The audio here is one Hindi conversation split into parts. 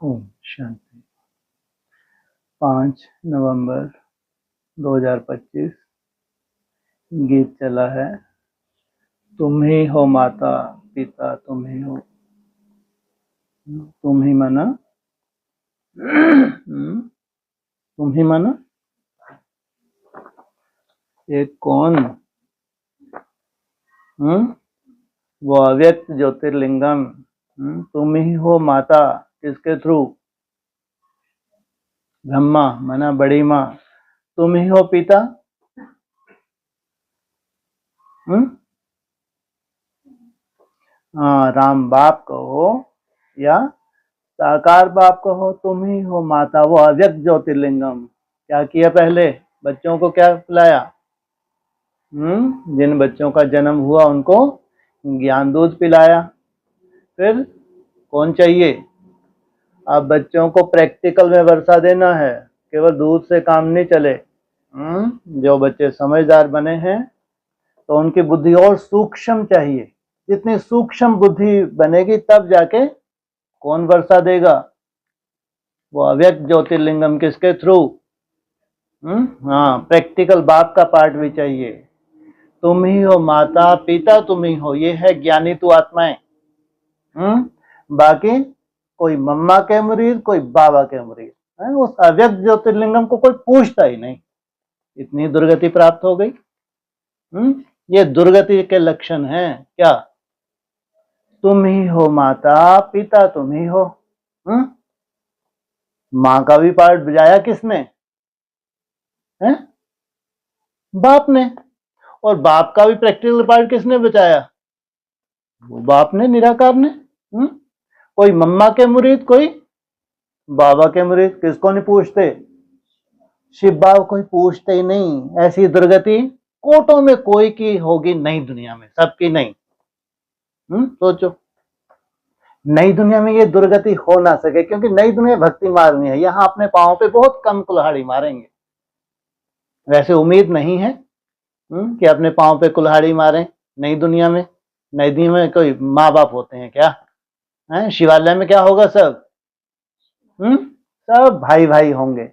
ओम शांति। 5 नवंबर 2025 गीत चला है। तुम ही हो माता पिता, तुम ही हो, तुम ही माना, तुम ही माना। एक कौन? वो अव्यक्त ज्योतिर्लिंगम। तुम ही हो माता, किसके थ्रू? ब्रह्मा माना बड़ी माँ। तुम ही हो पिता, हाँ, राम बाप कहो या साकार बाप कहो, तुम ही हो माता। वो अव्यक्त ज्योतिर्लिंगम। क्या किया पहले? बच्चों को क्या पिलाया? जिन बच्चों का जन्म हुआ उनको ज्ञान दूध पिलाया। फिर कौन चाहिए? अब बच्चों को प्रैक्टिकल में वर्षा देना है, केवल दूध से काम नहीं चले। जो बच्चे समझदार बने हैं तो उनकी बुद्धि और सूक्ष्म चाहिए। जितनी सूक्ष्म बुद्धि बनेगी तब जाके कौन वर्षा देगा? वो अव्यक्त ज्योतिर्लिंगम। किसके थ्रू? हाँ, प्रैक्टिकल बाप का पार्ट भी चाहिए। तुम ही हो माता पिता, तुम ही हो, ये है ज्ञानी तू आत्माएं। बाकी कोई मम्मा के मुरीद, कोई बाबा के मुरीद है। उस अव्यक्त ज्योतिर्लिंगम को कोई पूछता ही नहीं। इतनी दुर्गति प्राप्त हो गई। ये दुर्गति के लक्षण हैं क्या? तुम ही हो माता पिता, तुम ही हो। माँ का भी पार्ट बजाया किसने? है बाप ने। और बाप का भी प्रैक्टिकल पार्ट किसने बचाया? वो बाप ने, निराकार ने। कोई मम्मा के मुरीद, कोई बाबा के मुरीद। किसको नहीं पूछते? शिव बाबा कोई पूछते ही नहीं। ऐसी दुर्गति कोटों में कोई की होगी नई दुनिया में, सबकी नहीं। सोचो, नई दुनिया में ये दुर्गति हो ना सके, क्योंकि नई दुनिया भक्ति मार्ग में है। यहाँ अपने पांव पे बहुत कम कुल्हाड़ी मारेंगे। वैसे उम्मीद नहीं है कि अपने पांव पे कुल्हाड़ी मारें नई दुनिया में। नई दुनिया में कोई माँ बाप होते हैं क्या? है शिवालय में क्या होगा? सब सब भाई भाई होंगे।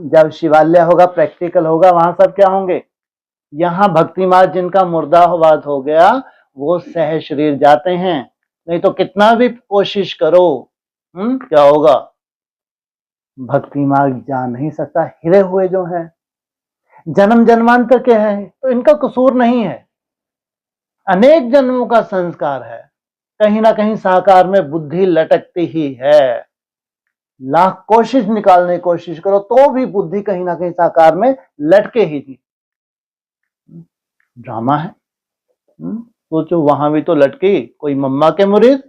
जब शिवालय होगा, प्रैक्टिकल होगा, वहां सब क्या होंगे? यहाँ भक्ति मार्ग जिनका मुर्दाबाद हो गया वो सह शरीर जाते हैं। नहीं तो कितना भी कोशिश करो, क्या होगा? भक्ति मार्ग जा नहीं सकता। हिरे हुए जो हैं, जन्म जन्मांतर के हैं, तो इनका कसूर नहीं है। अनेक जन्मों का संस्कार है। कहीं ना कहीं साकार में बुद्धि लटकती ही है। लाख कोशिश निकालने की कोशिश करो तो भी बुद्धि कहीं ना कहीं साकार में लटके ही थी। ड्रामा है। सोचो, वहां भी तो लटकी कोई मम्मा के मुरीद।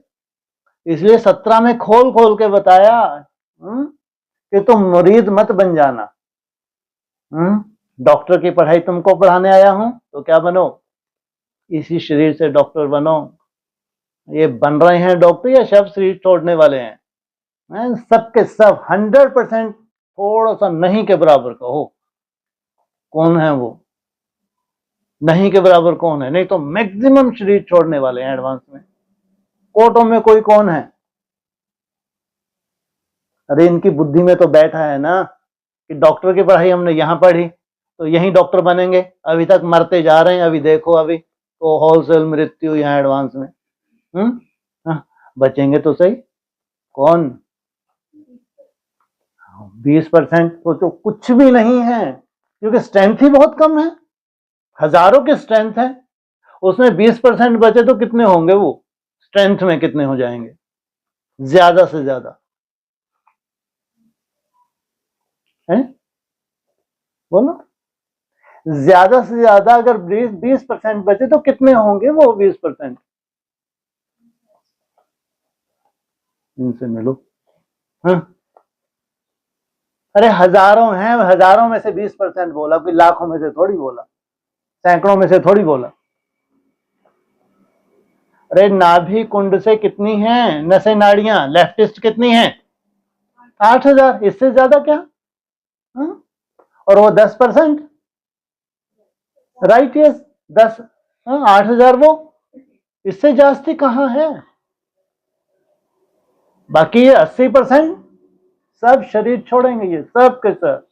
इसलिए 17 में खोल खोल के बताया कि तुम मुरीद मत बन जाना। डॉक्टर की पढ़ाई तुमको पढ़ाने आया हूं तो क्या बनो? इसी शरीर से डॉक्टर बनो। ये बन रहे हैं डॉक्टर या शव शरीर छोड़ने वाले हैं? सबके सब 100% थोड़ा सा नहीं के बराबर कहो। कौन है वो नहीं के बराबर? कौन है? नहीं तो मैक्सिमम शरीर छोड़ने वाले हैं एडवांस में। कोर्टों में कोई कौन है? अरे इनकी बुद्धि में तो बैठा है ना कि डॉक्टर की पढ़ाई हमने यहां पढ़ी तो यही डॉक्टर बनेंगे। अभी तक मरते जा रहे हैं। अभी देखो, अभी तो होलसेल मृत्यु यहाँ एडवांस में। बचेंगे तो सही। कौन? 20% तो कुछ भी नहीं है, क्योंकि स्ट्रेंथ ही बहुत कम है। हजारों की स्ट्रेंथ है, उसमें 20% बचे तो कितने होंगे? वो स्ट्रेंथ में कितने हो जाएंगे? ज्यादा से ज्यादा है। बोलो, ज्यादा से ज्यादा अगर 20% बचे तो कितने होंगे वो 20%? इनसे मिलो। अरे हजारों हैं, हजारों में से 20% बोला, कोई लाखों में से थोड़ी बोला, सैकड़ों में से थोड़ी बोला। अरे नाभि कुंड से कितनी हैं नसें, नाड़ियां, लेफ्टिस्ट कितनी हैं? 8,000। इससे ज्यादा क्या? और वो 10%। Right, yes, 10। 8,000 वो, इससे जास्ती कहां है? बाकी ये 80% सब शरीर छोड़ेंगे, ये सब के सब।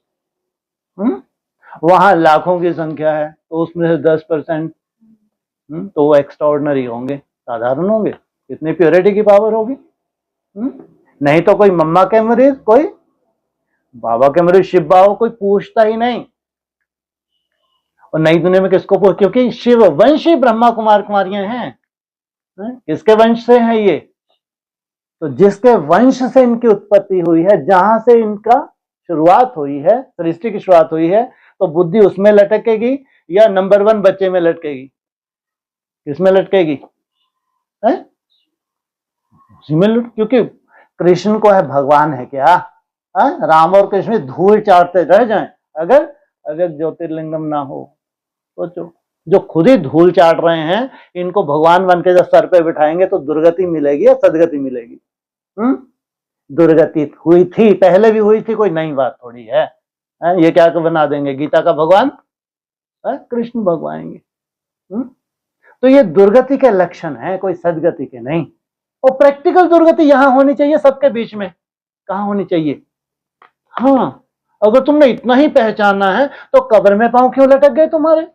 वहां लाखों की संख्या है तो उसमें से 10% तो वो एक्स्ट्राऑर्डिनरी होंगे, साधारण होंगे। कितनी प्योरिटी की पावर होगी। नहीं तो कोई मम्मा के मरीज, कोई बाबा के मरीज, शिव बाबा कोई पूछता ही नहीं। और नई दुनिया में किसको पूछ, क्योंकि शिव वंशी ब्रह्मा कुमार कुमारियां हैं। किसके वंश से हैं ये? तो जिसके वंश से इनकी उत्पत्ति हुई है, जहां से इनका शुरुआत हुई है, सृष्टि की शुरुआत हुई है, तो बुद्धि उसमें लटकेगी या नंबर 1 बच्चे में लटकेगी? किसमें लटकेगी? उसी में क्योंकि कृष्ण को है भगवान है क्या? राम और कृष्ण धूल चाटते रह जाएं अगर अगर ज्योतिर्लिंगम ना हो। सोचो, जो खुद ही धूल चाट रहे हैं, इनको भगवान बन के जब सर पे बिठाएंगे तो दुर्गति मिलेगी या सदगति मिलेगी? दुर्गति हुई थी, पहले भी हुई थी, कोई नई बात थोड़ी है। ये क्या बना देंगे गीता का भगवान? कृष्ण भगवाएंगे। तो ये दुर्गति के लक्षण है, कोई सदगति के नहीं। और प्रैक्टिकल दुर्गति यहां होनी चाहिए सबके बीच में। कहां होनी चाहिए? हाँ, अगर तुमने इतना ही पहचाना है तो कब्र में पांव क्यों लटक गए तुम्हारे?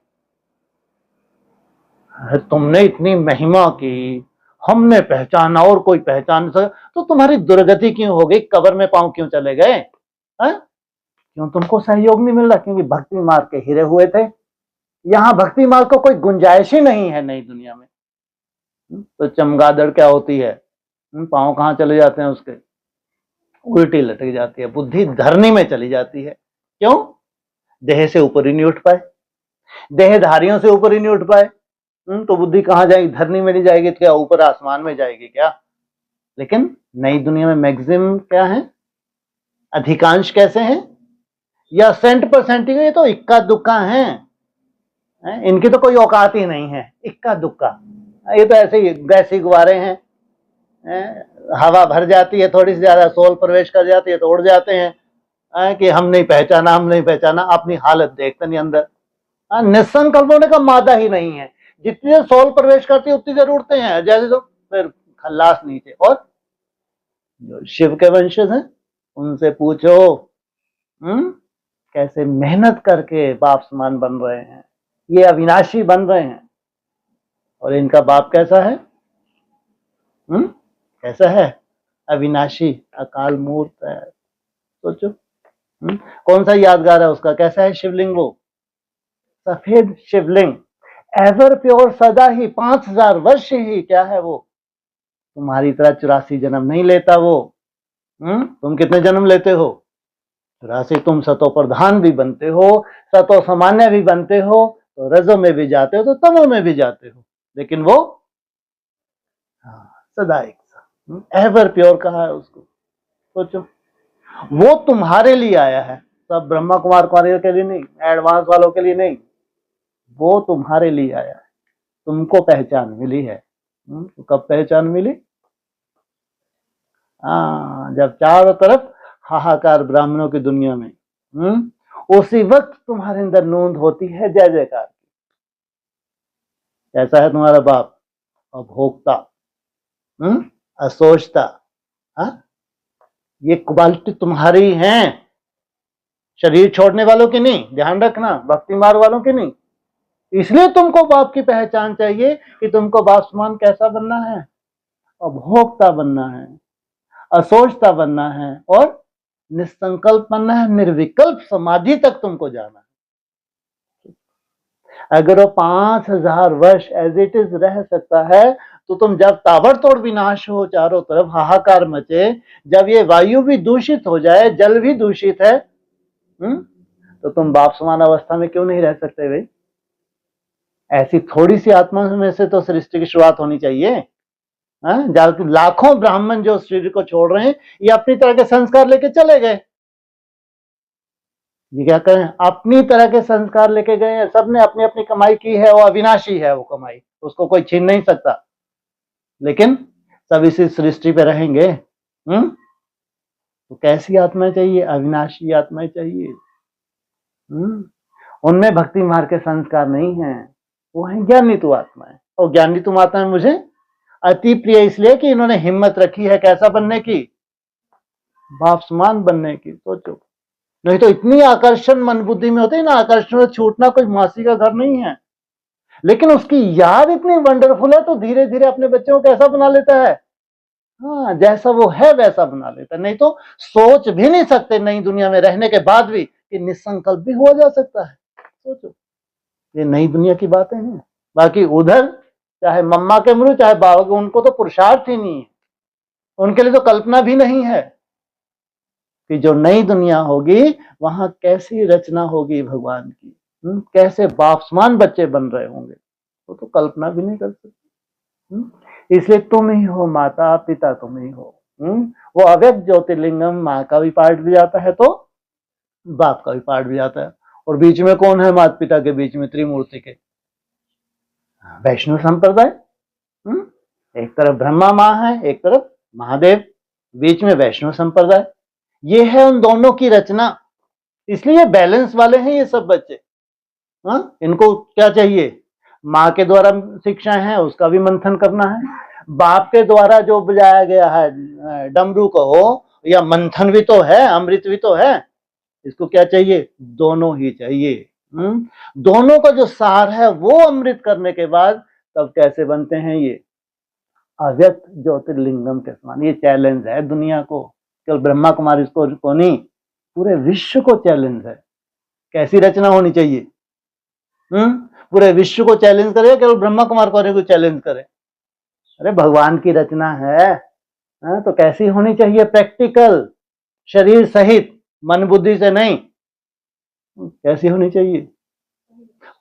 तुमने इतनी महिमा की, हमने पहचाना और कोई पहचान सका, तो तुम्हारी दुर्गति क्यों हो गई? कब्र में पांव क्यों चले गए? क्यों तुमको सहयोग नहीं मिल रहा? क्योंकि भक्ति मार्ग के हिरे हुए थे। यहां भक्ति मार्ग को कोई गुंजाइश ही नहीं है नई दुनिया में। तो चमगादड़ क्या होती है? पांव कहां चले जाते हैं उसके? उल्टी लटक जाती है, बुद्धि धरनी में चली जाती है। क्यों? देह से ऊपर ही नहीं उठ पाए, देहधारियों से ऊपर ही नहीं उठ पाए। तो बुद्धि कहां जाएगी? धरनी में नहीं जाएगी, क्या ऊपर आसमान में जाएगी क्या? लेकिन नई दुनिया में मैक्सिमम क्या है? अधिकांश कैसे हैं? या 100% ये तो इक्का दुक्का हैं। इनकी तो कोई औकात ही नहीं है, इक्का दुक्का। ये तो ऐसे ही गैसी गुब्बारे हैं, हवा भर जाती है थोड़ी सी ज्यादा, सोल प्रवेश कर जाती है तो उड़ जाते हैं कि हम नहीं पहचाना, हम नहीं पहचाना। अपनी हालत देखते नहीं अंदर। निसंकल्प होने का मादा ही नहीं है। जितनी देर सोल प्रवेश करती है उतनी देर उड़ते हैं, जैसे तो फिर खल्लास नीचे। और जो शिव के वंशज हैं उनसे पूछो कैसे मेहनत करके बाप समान बन रहे हैं, ये अविनाशी बन रहे हैं। और इनका बाप कैसा है? कैसा है? अविनाशी, अकाल मूर्त है। सोचो, कौन सा यादगार है उसका? कैसा है शिवलिंग? वो सफेद शिवलिंग, एवर प्योर, सदा ही 5000 वर्ष ही क्या है वो? तुम्हारी तरह 84 जन्म नहीं लेता वो। तुम कितने जन्म लेते हो? 84। तुम सतो प्रधान भी बनते हो, सतो सामान्य भी बनते हो, तो रजो में भी जाते हो, तो तमो में भी जाते हो, लेकिन वो सदा एक सा, एवर प्योर कहा है उसको। सोचो, वो तुम्हारे लिए आया है, सब ब्रह्मा कुमार कुमारियों के लिए नहीं, एडवांस वालों के लिए नहीं, वो तुम्हारे लिए आया है। तुमको पहचान मिली है। तो कब पहचान मिली? जब चारों तरफ हाहाकार ब्राह्मणों की दुनिया में, उसी वक्त तुम्हारे अंदर नूंद होती है जय जयकार की। कैसा है तुम्हारा बाप? अभोक्ता, असोचता। ये क्वालिटी तुम्हारी है, शरीर छोड़ने वालों की नहीं, ध्यान रखना, भक्ति मार्ग वालों की नहीं। इसलिए तुमको बाप की पहचान चाहिए कि तुमको बाप समान कैसा बनना है? अभोक्ता बनना है, असोचता बनना है, और निसंकल्प बनना है, निर्विकल्प समाधि तक तुमको जाना है। अगर वो 5000 वर्ष एज इट इज रह सकता है, तो तुम जब ताबड़तोड़ विनाश हो, चारों तरफ हाहाकार मचे, जब ये वायु भी दूषित हो जाए, जल भी दूषित है, तो तुम बाप समान अवस्था में क्यों नहीं रह सकते भाई? ऐसी थोड़ी सी आत्मा में से तो सृष्टि की शुरुआत होनी चाहिए। जबकि लाखों ब्राह्मण जो शरीर को छोड़ रहे हैं, ये अपनी तरह के संस्कार लेके चले गए। ये क्या करें? अपनी तरह के संस्कार लेके गए हैं, सबने अपनी अपनी कमाई की है, वो अविनाशी है, वो कमाई उसको कोई छीन नहीं सकता। लेकिन सब इसी सृष्टि पे रहेंगे। तो कैसी आत्मा चाहिए? अविनाशी आत्मा चाहिए। उनमें भक्ति मार्ग के संस्कार नहीं है, वो है ज्ञानी तु आत्मा है। और ज्ञानी तुम आत्मा में मुझे अति प्रिय इसलिए कि इन्होंने हिम्मत रखी है कैसा बनने की? बाप समान बनने की सोचो। नहीं तो इतनी आकर्षण मन बुद्धि में होती है ना, आकर्षण से छूटना कोई मासी का घर नहीं है। लेकिन उसकी याद इतनी वंडरफुल है तो धीरे धीरे अपने बच्चों को कैसा बना लेता है, हाँ जैसा वो है वैसा बना लेता है। नहीं तो सोच भी नहीं सकते नई दुनिया में रहने के बाद भी कि निसंकल्प भी हुआ जा सकता है। सोचो, ये नई दुनिया की बातें हैं। बाकी उधर चाहे मम्मा के मृत्यु चाहे बाबा के, उनको तो पुरुषार्थ ही नहीं है, उनके लिए तो कल्पना भी नहीं है कि जो नई दुनिया होगी वहां कैसी रचना होगी भगवान की, कैसे बाप समान बच्चे बन रहे होंगे, वो तो कल्पना भी नहीं कर सकते। इसलिए तुम ही हो माता पिता, तुम ही हो। वो अव्यक्त ज्योतिर्लिंगम, माँ का भी पार्ट भी आता है तो बाप का भी पार्ट भी आता है। और बीच में कौन है माता पिता के बीच में, त्रिमूर्ति के वैष्णव संप्रदाय। एक तरफ ब्रह्मा माँ है, एक तरफ महादेव, बीच में वैष्णव संप्रदाय। ये है उन दोनों की रचना, इसलिए बैलेंस वाले हैं ये सब बच्चे। इनको क्या चाहिए, माँ के द्वारा शिक्षाएं हैं उसका भी मंथन करना है, बाप के द्वारा जो बजाया गया है डमरू को हो या मंथन भी तो है, अमृत भी तो है, इसको क्या चाहिए, दोनों ही चाहिए। दोनों का जो सार है वो अमृत करने के बाद तब कैसे बनते हैं ये अव्यक्त ज्योतिर्लिंगम के समान। ये चैलेंज है दुनिया को, केवल ब्रह्मा कुमारी को नहीं, पूरे विश्व को चैलेंज है। कैसी रचना होनी चाहिए, पूरे विश्व को चैलेंज करे, केवल ब्रह्मा कुमार को चैलेंज करे। अरे भगवान की रचना है, तो कैसी होनी चाहिए, प्रैक्टिकल, शरीर सहित, मन बुद्धि से नहीं। कैसी होनी चाहिए,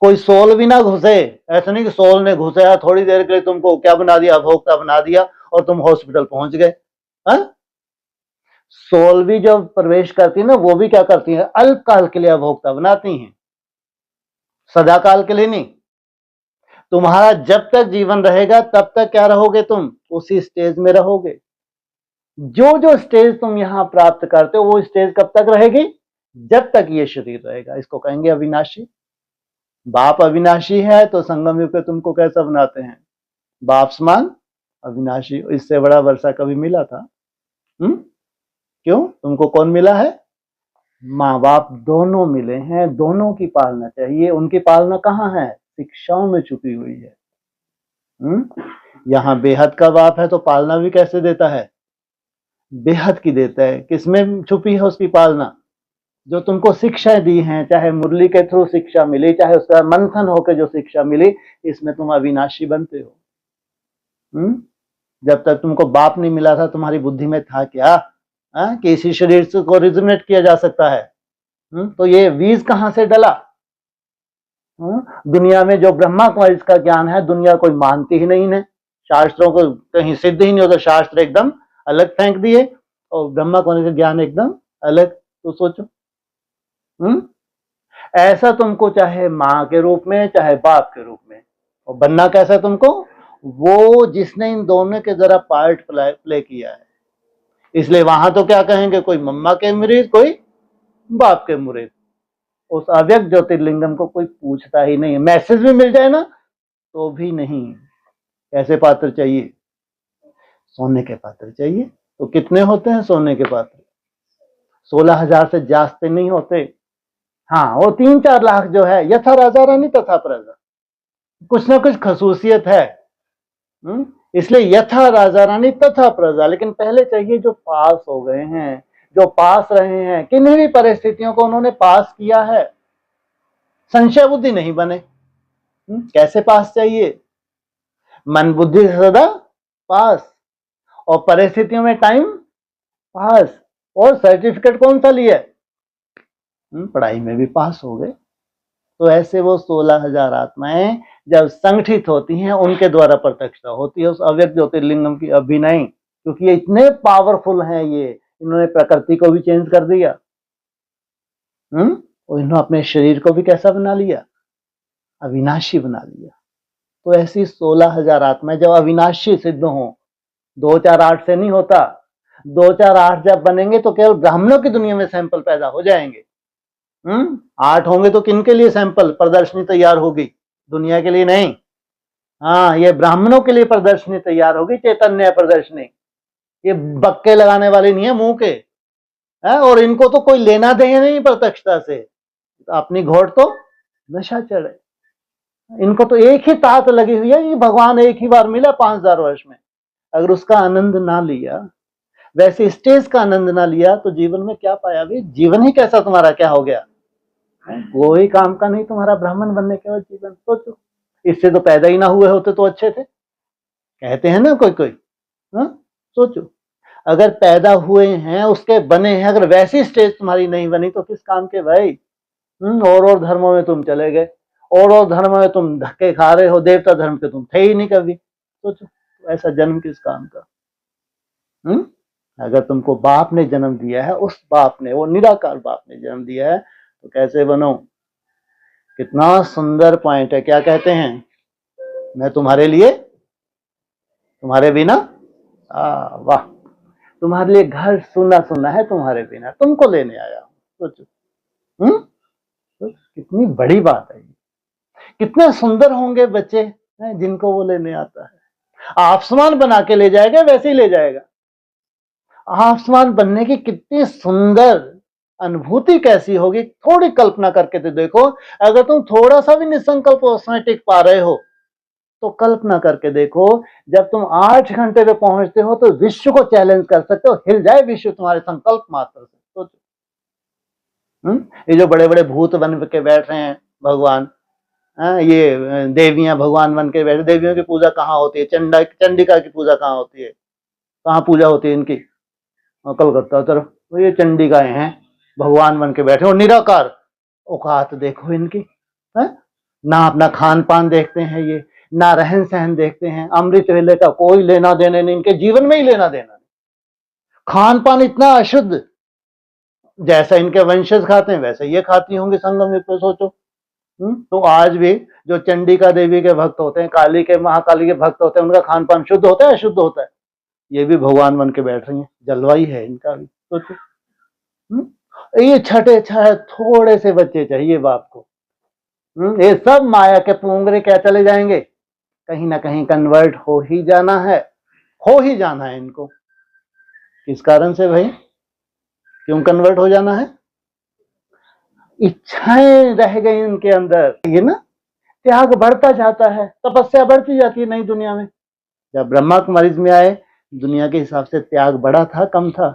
कोई सोल भी ना घुसे। ऐसा नहीं कि सोल ने घुसा थोड़ी देर के लिए तुमको क्या बना दिया, अभोक्ता बना दिया और तुम हॉस्पिटल पहुंच गए। सोल भी जब प्रवेश करती है ना, वो भी क्या करती है, अल्पकाल के लिए अभोक्ता बनाती हैं, सदा काल के लिए नहीं। तुम्हारा जब तक जीवन रहेगा तब तक क्या रहोगे, तुम उसी स्टेज में रहोगे। जो जो स्टेज तुम यहां प्राप्त करते हो वो स्टेज कब तक रहेगी, जब तक ये शरीर रहेगा। इसको कहेंगे अविनाशी। बाप अविनाशी है तो संगम युग पे तुमको कैसा बनाते हैं, बाप समान अविनाशी। इससे बड़ा वर्षा कभी मिला था? क्यों, तुमको कौन मिला है, माँ बाप दोनों मिले हैं, दोनों की पालना चाहिए। उनकी पालना कहाँ है, शिक्षाओं में छुपी हुई है। यहाँ बेहद का बाप है तो पालना भी कैसे देता है, बेहद की देता है। किसमें छुपी है उसकी पालना, जो तुमको शिक्षाएं दी हैं, चाहे मुरली के थ्रू शिक्षा मिली, चाहे उसका मंथन होकर जो शिक्षा मिली, इसमें तुम अविनाशी बनते हो। जब तक तुमको बाप नहीं मिला था तुम्हारी बुद्धि में था क्या, कि इसी शरीर से को रिजोनेट किया जा सकता है। तो ये बीज कहां से डला। दुनिया में जो ब्रह्मा कुमारी का ज्ञान है दुनिया कोई मानती ही नहीं है, शास्त्रों को कहीं सिद्ध ही नहीं होता, शास्त्र एकदम अलग फेंक दिए और ब्रह्मा कुमारी का ज्ञान एकदम अलग। तो सोचो, ऐसा तुमको चाहे माँ के रूप में चाहे बाप के रूप में, और बनना कैसा तुमको, वो जिसने इन दोनों के जरा पार्ट प्ले किया है। इसलिए वहां तो क्या कहेंगे, कोई मम्मा के मुरीद कोई बाप के मुरीद। उस अव्यक्त ज्योतिर्लिंगम को कोई पूछता ही नहीं, मैसेज भी मिल जाए ना तो भी नहीं। कैसे पात्र चाहिए, सोने के पात्र चाहिए। तो कितने होते हैं सोने के पात्र, 16,000 से जास्ते नहीं होते। हाँ, वो 3-4 लाख जो है, यथा राजा रानी तथा प्रजा, कुछ ना कुछ खसूसियत है। इसलिए यथा राजा रानी तथा प्रजा। लेकिन पहले चाहिए जो पास हो गए हैं, जो पास रहे हैं, किन्हीं भी परिस्थितियों को उन्होंने पास किया है, संशय बुद्धि नहीं बने। कैसे पास चाहिए, मन बुद्धि से सदा पास, और परिस्थितियों में टाइम पास। और सर्टिफिकेट कौन सा लिया, पढ़ाई में भी पास हो गए। तो ऐसे वो 16,000 आत्माएं जब संगठित होती हैं उनके द्वारा प्रत्यक्षता होती है उस अव्यक्त ज्योतिर्लिंगम की। अभी नहीं, क्योंकि ये इतने पावरफुल हैं, ये इन्होंने प्रकृति को भी चेंज कर दिया। और इन्होंने अपने शरीर को भी कैसा बना लिया, अविनाशी बना लिया। तो ऐसी 16,000 आत्माएं जब अविनाशी सिद्ध हो, 2-4-8 से नहीं होता। 2-4-8 जब बनेंगे तो केवल ब्राह्मणों की दुनिया में सैंपल पैदा हो जाएंगे। 8 होंगे तो किन के लिए सैंपल प्रदर्शनी तैयार होगी, दुनिया के लिए नहीं। हाँ, ये ब्राह्मणों के लिए प्रदर्शनी तैयार होगी, चैतन्य प्रदर्शनी। ये बक्के लगाने वाली नहीं है मुंह के, है, और इनको तो कोई लेना देना नहीं प्रत्यक्षता से, तो अपनी घोट तो नशा चढ़े। इनको तो एक ही तात लगी हुई है कि भगवान एक ही बार मिला 5000 वर्ष में। अगर उसका आनंद ना लिया, वैसे स्टेज का आनंद ना लिया, तो जीवन में क्या पाया? भी जीवन ही कैसा तुम्हारा क्या हो गया? वो ही काम का नहीं तुम्हारा, ब्राह्मण बनने के बाद जीवन। सोचो, इससे तो पैदा ही ना हुए होते तो अच्छे थे, कहते हैं ना कोई कोई। हाँ, सोचो, अगर पैदा हुए हैं, उसके बने हैं, अगर वैसी स्टेज तुम्हारी नहीं बनी तो किस काम के भाई? और धर्मों में तुम चले गए, और धर्मों में तुम धक्के खा रहे हो, देवता धर्म के तुम थे ही नहीं कभी। सोचो, ऐसा जन्म किस काम का? अगर तुमको बाप ने जन्म दिया है, उस बाप ने, वो निराकार बाप ने जन्म दिया है, तो कैसे बनो? कितना सुंदर पॉइंट है। क्या कहते हैं? मैं तुम्हारे लिए, तुम्हारे बिना, वाह, तुम्हारे लिए घर सुना सुना है, तुम्हारे बिना तुमको लेने आया हूं। सोचो, तो कितनी बड़ी बात है। कितने सुंदर होंगे बच्चे हैं जिनको वो लेने आता है। आसमान बना के ले जाएगा, वैसे ही ले जाएगा। आसमान बनने की कितनी सुंदर अनुभूति कैसी होगी, थोड़ी कल्पना करके तो देखो। अगर तुम थोड़ा सा भी निसंकल्प उसमें टिक पा रहे हो, तो कल्पना करके देखो, जब तुम 8 घंटे पे पहुंचते हो तो विश्व को चैलेंज कर सकते हो, हिल जाए विश्व तुम्हारे संकल्प मात्र से। सोचो, ये जो बड़े बड़े भूत बन के बैठ रहे हैं भगवान, ये देवियां भगवान बन के बैठे, देवियों की पूजा कहाँ होती है? चंडिका की पूजा कहाँ होती है? कहाँ पूजा होती है इनकी? कलकत्ता तरफ। तो ये चंडिकाएं हैं, भगवान बन के बैठे, और निराकार औकात देखो इनकी। है ना, अपना खान पान देखते हैं ये, ना रहन सहन देखते हैं। अमृत वेले का कोई लेना देना नहीं, इनके जीवन में ही लेना देना नहीं। खान पान इतना अशुद्ध, जैसा इनके वंशज खाते हैं वैसे ये खाती होंगी संगम युग पे। सोचो, तो आज भी जो चंडिका देवी के भक्त होते हैं, काली के, महाकाली के भक्त होते हैं, उनका खान पान शुद्ध होता है अशुद्ध होता है? ये भी भगवान बन के बैठ रही है, जलवाई है इनका भी। सोचो, ये छठे छह थोड़े से बच्चे चाहिए बाप को। ये सब माया के पुंगरे क्या चले जाएंगे, कहीं ना कहीं कन्वर्ट हो ही जाना है, हो ही जाना है इनको। किस कारण से भाई? क्यों कन्वर्ट हो जाना है? इच्छाएं रह गई इनके अंदर, ये ना, त्याग बढ़ता जाता है, तपस्या बढ़ती जाती है नई दुनिया में। जब ब्रह्मा कुमारी में आए, दुनिया के हिसाब से त्याग बढ़ा था कम था?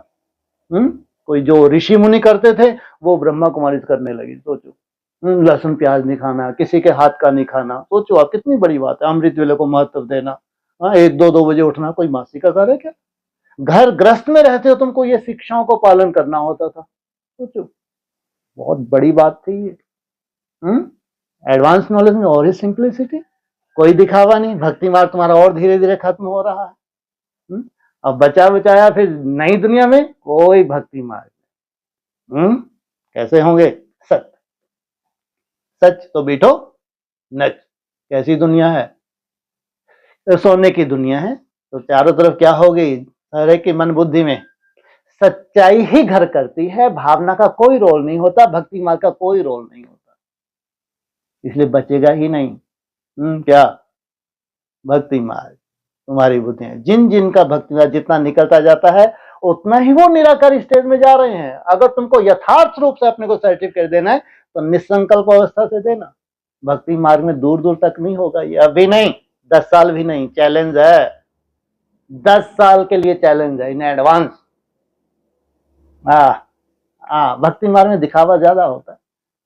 कोई जो ऋषि मुनि करते थे वो ब्रह्मा कुमारी करने लगी। सोचो, लहसुन प्याज नहीं खाना, किसी के हाथ का नहीं खाना। सोचो आप, कितनी बड़ी बात है। अमृत वेले को महत्व देना, 1 2 बजे उठना कोई मासी का कार्य क्या? घर ग्रस्त में रहते हो, तुमको ये शिक्षाओं को पालन करना होता था। सोचो, बहुत बड़ी बात थी ये। एडवांस नॉलेज में और ही सिंप्लिसिटी, कोई दिखावा नहीं। भक्ति मार्ग तुम्हारा और धीरे धीरे खत्म हो रहा है। अब बचा बचाया फिर नई दुनिया में कोई भक्ति मार्ग। कैसे होंगे? सच सच तो बैठो नच। कैसी दुनिया है? तो सोने की दुनिया है, तो चारों तरफ क्या हो गई? हर एक की मन बुद्धि में सच्चाई ही घर करती है, भावना का कोई रोल नहीं होता, भक्ति मार्ग का कोई रोल नहीं होता, इसलिए बचेगा ही नहीं। क्या? भक्ति मार्ग तुम्हारी बुद्धि है। जिन जिन का भक्ति मार्ग जितना निकलता जाता है, उतना ही वो निराकार स्टेज में जा रहे हैं। अगर तुमको यथार्थ रूप से अपने को सर्टिफिकेट देना है, तो निसंकल्प अवस्था से देना। भक्ति मार्ग में दूर दूर तक नहीं होगा ये, अभी नहीं, 10 साल भी नहीं। चैलेंज है, 10 साल के लिए चैलेंज है इन एडवांस। भक्ति मार्ग में दिखावा ज्यादा होता है,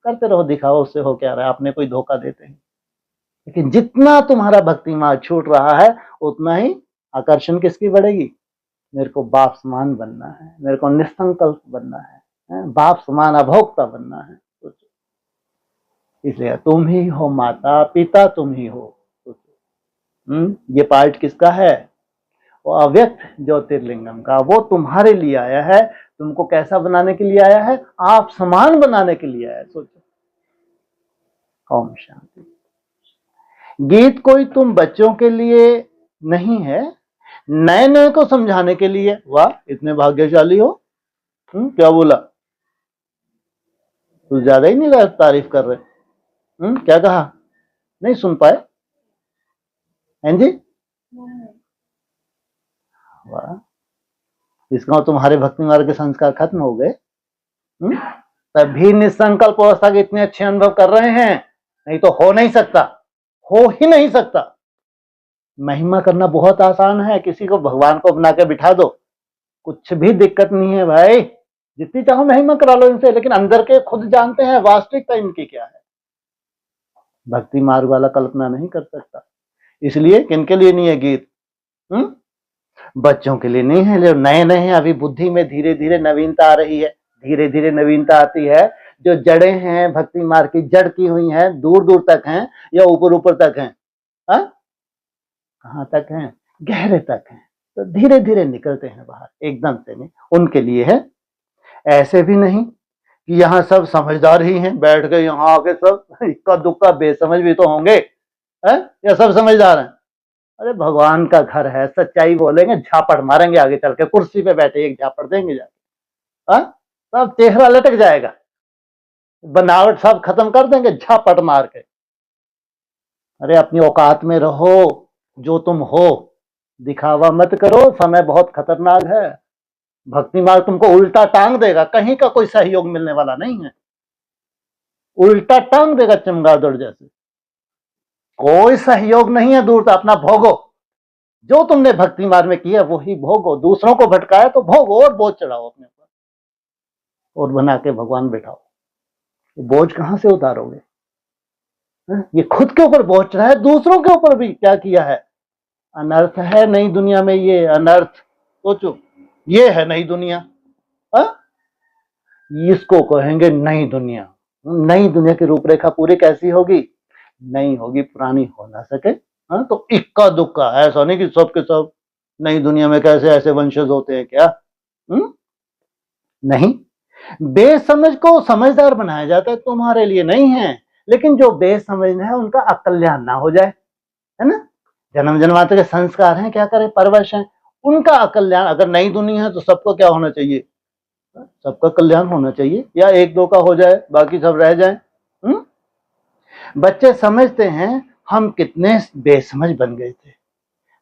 करते रहो दिखावा, उससे हो क्या रहा है? अपने कोई धोखा देते हैं। लेकिन जितना तुम्हारा भक्ति मार्ग छूट रहा है, उतना ही आकर्षण किसकी बढ़ेगी? मेरे को बाप समान बनना है, मेरे को निसंकल्प बनना है, बाप समान अभोक्ता बनना है। इसलिए तुम ही हो माता पिता, तुम ही हो। ये पार्ट किसका है? वो अव्यक्त ज्योतिर्लिंगम का। वो तुम्हारे लिए आया है, तुमको कैसा बनाने के लिए आया है? आप समान बनाने के लिए आया है। सोचो। ओम शांति। गीत कोई तुम बच्चों के लिए नहीं है, नए नए को समझाने के लिए। वाह, इतने भाग्यशाली हो। क्या बोला? तू ज्यादा ही नहीं तारीफ कर रहे। क्या कहा? नहीं सुन पाए? हैं जी? वाह, इसका तुम्हारे भक्ति मार्ग के संस्कार खत्म हो गए। तभी निसंकल्प अवस्था के इतने अच्छे अनुभव कर रहे हैं, नहीं तो हो नहीं सकता, हो ही नहीं सकता। महिमा करना बहुत आसान है, किसी को भगवान को बना के बिठा दो, कुछ भी दिक्कत नहीं है भाई, जितनी चाहो महिमा करा लो इनसे, लेकिन अंदर के खुद जानते हैं वास्तविकता इनकी क्या है। भक्ति मार्ग वाला कल्पना नहीं कर सकता। इसलिए किनके लिए नहीं है गीत? बच्चों के लिए नहीं है, जो नए नए हैं, अभी बुद्धि में धीरे धीरे नवीनता आ रही है, धीरे धीरे नवीनता आती है। जो जड़ें हैं भक्ति मार्ग की, जड़ की हुई हैं, दूर दूर तक हैं या ऊपर ऊपर तक हैं? कहां तक हैं? गहरे तक हैं। तो धीरे धीरे निकलते हैं बाहर, एकदम से नहीं। उनके लिए है। ऐसे भी नहीं कि यहाँ सब समझदार ही हैं, बैठ के यहाँ आके सब इक्का दुक्का बेसमझ भी तो होंगे, या सब समझदार हैं? अरे भगवान का घर है, सच्चाई बोलेंगे, झापड़ मारेंगे आगे चल के, कुर्सी पे बैठे एक झापड़ देंगे जाके, सब चेहरा लटक जाएगा, बनावट सब खत्म कर देंगे झापड़ मार के। अरे अपनी औकात में रहो, जो तुम हो, दिखावा मत करो, समय बहुत खतरनाक है। भक्ति मार्ग तुमको उल्टा टांग देगा, कहीं का कोई सहयोग मिलने वाला नहीं है, उल्टा टांग देगा चमगादड़ जैसे। कोई सहयोग नहीं है दूर तक, अपना भोगो, जो तुमने भक्ति मार्ग में किया वही भोगो, दूसरों को भटकाया तो भोगो और बोझ चढ़ाओ अपने ऊपर और बना के भगवान बैठाओ। बोझ कहां से उतारोगे? ये खुद के ऊपर बोझ चढ़ाया, दूसरों के ऊपर भी क्या किया है? अनर्थ है नई दुनिया में, ये अनर्थ सोचो, ये है नई दुनिया। इसको कहेंगे नई दुनिया। नई दुनिया की रूपरेखा पूरी कैसी होगी? नहीं होगी, पुरानी हो ना सके। तो इक्का दुक्का, ऐसा नहीं कि सब के सब नई दुनिया में कैसे ऐसे वंशज होते हैं क्या? नहीं, बेसमझ को समझदार बनाया जाता है, तुम्हारे लिए नहीं है। लेकिन जो बेसमझ है उनका अकल्याण ना हो जाए, है ना? जन्म जन्मांतर के संस्कार हैं, क्या करें, परवश हैं, उनका अकल्याण। अगर नई दुनिया है तो सबको क्या होना चाहिए? सबका कल्याण होना चाहिए, या एक दो का हो जाए, बाकी सब रह जाए। बच्चे समझते हैं हम कितने बेसमझ बन गए थे,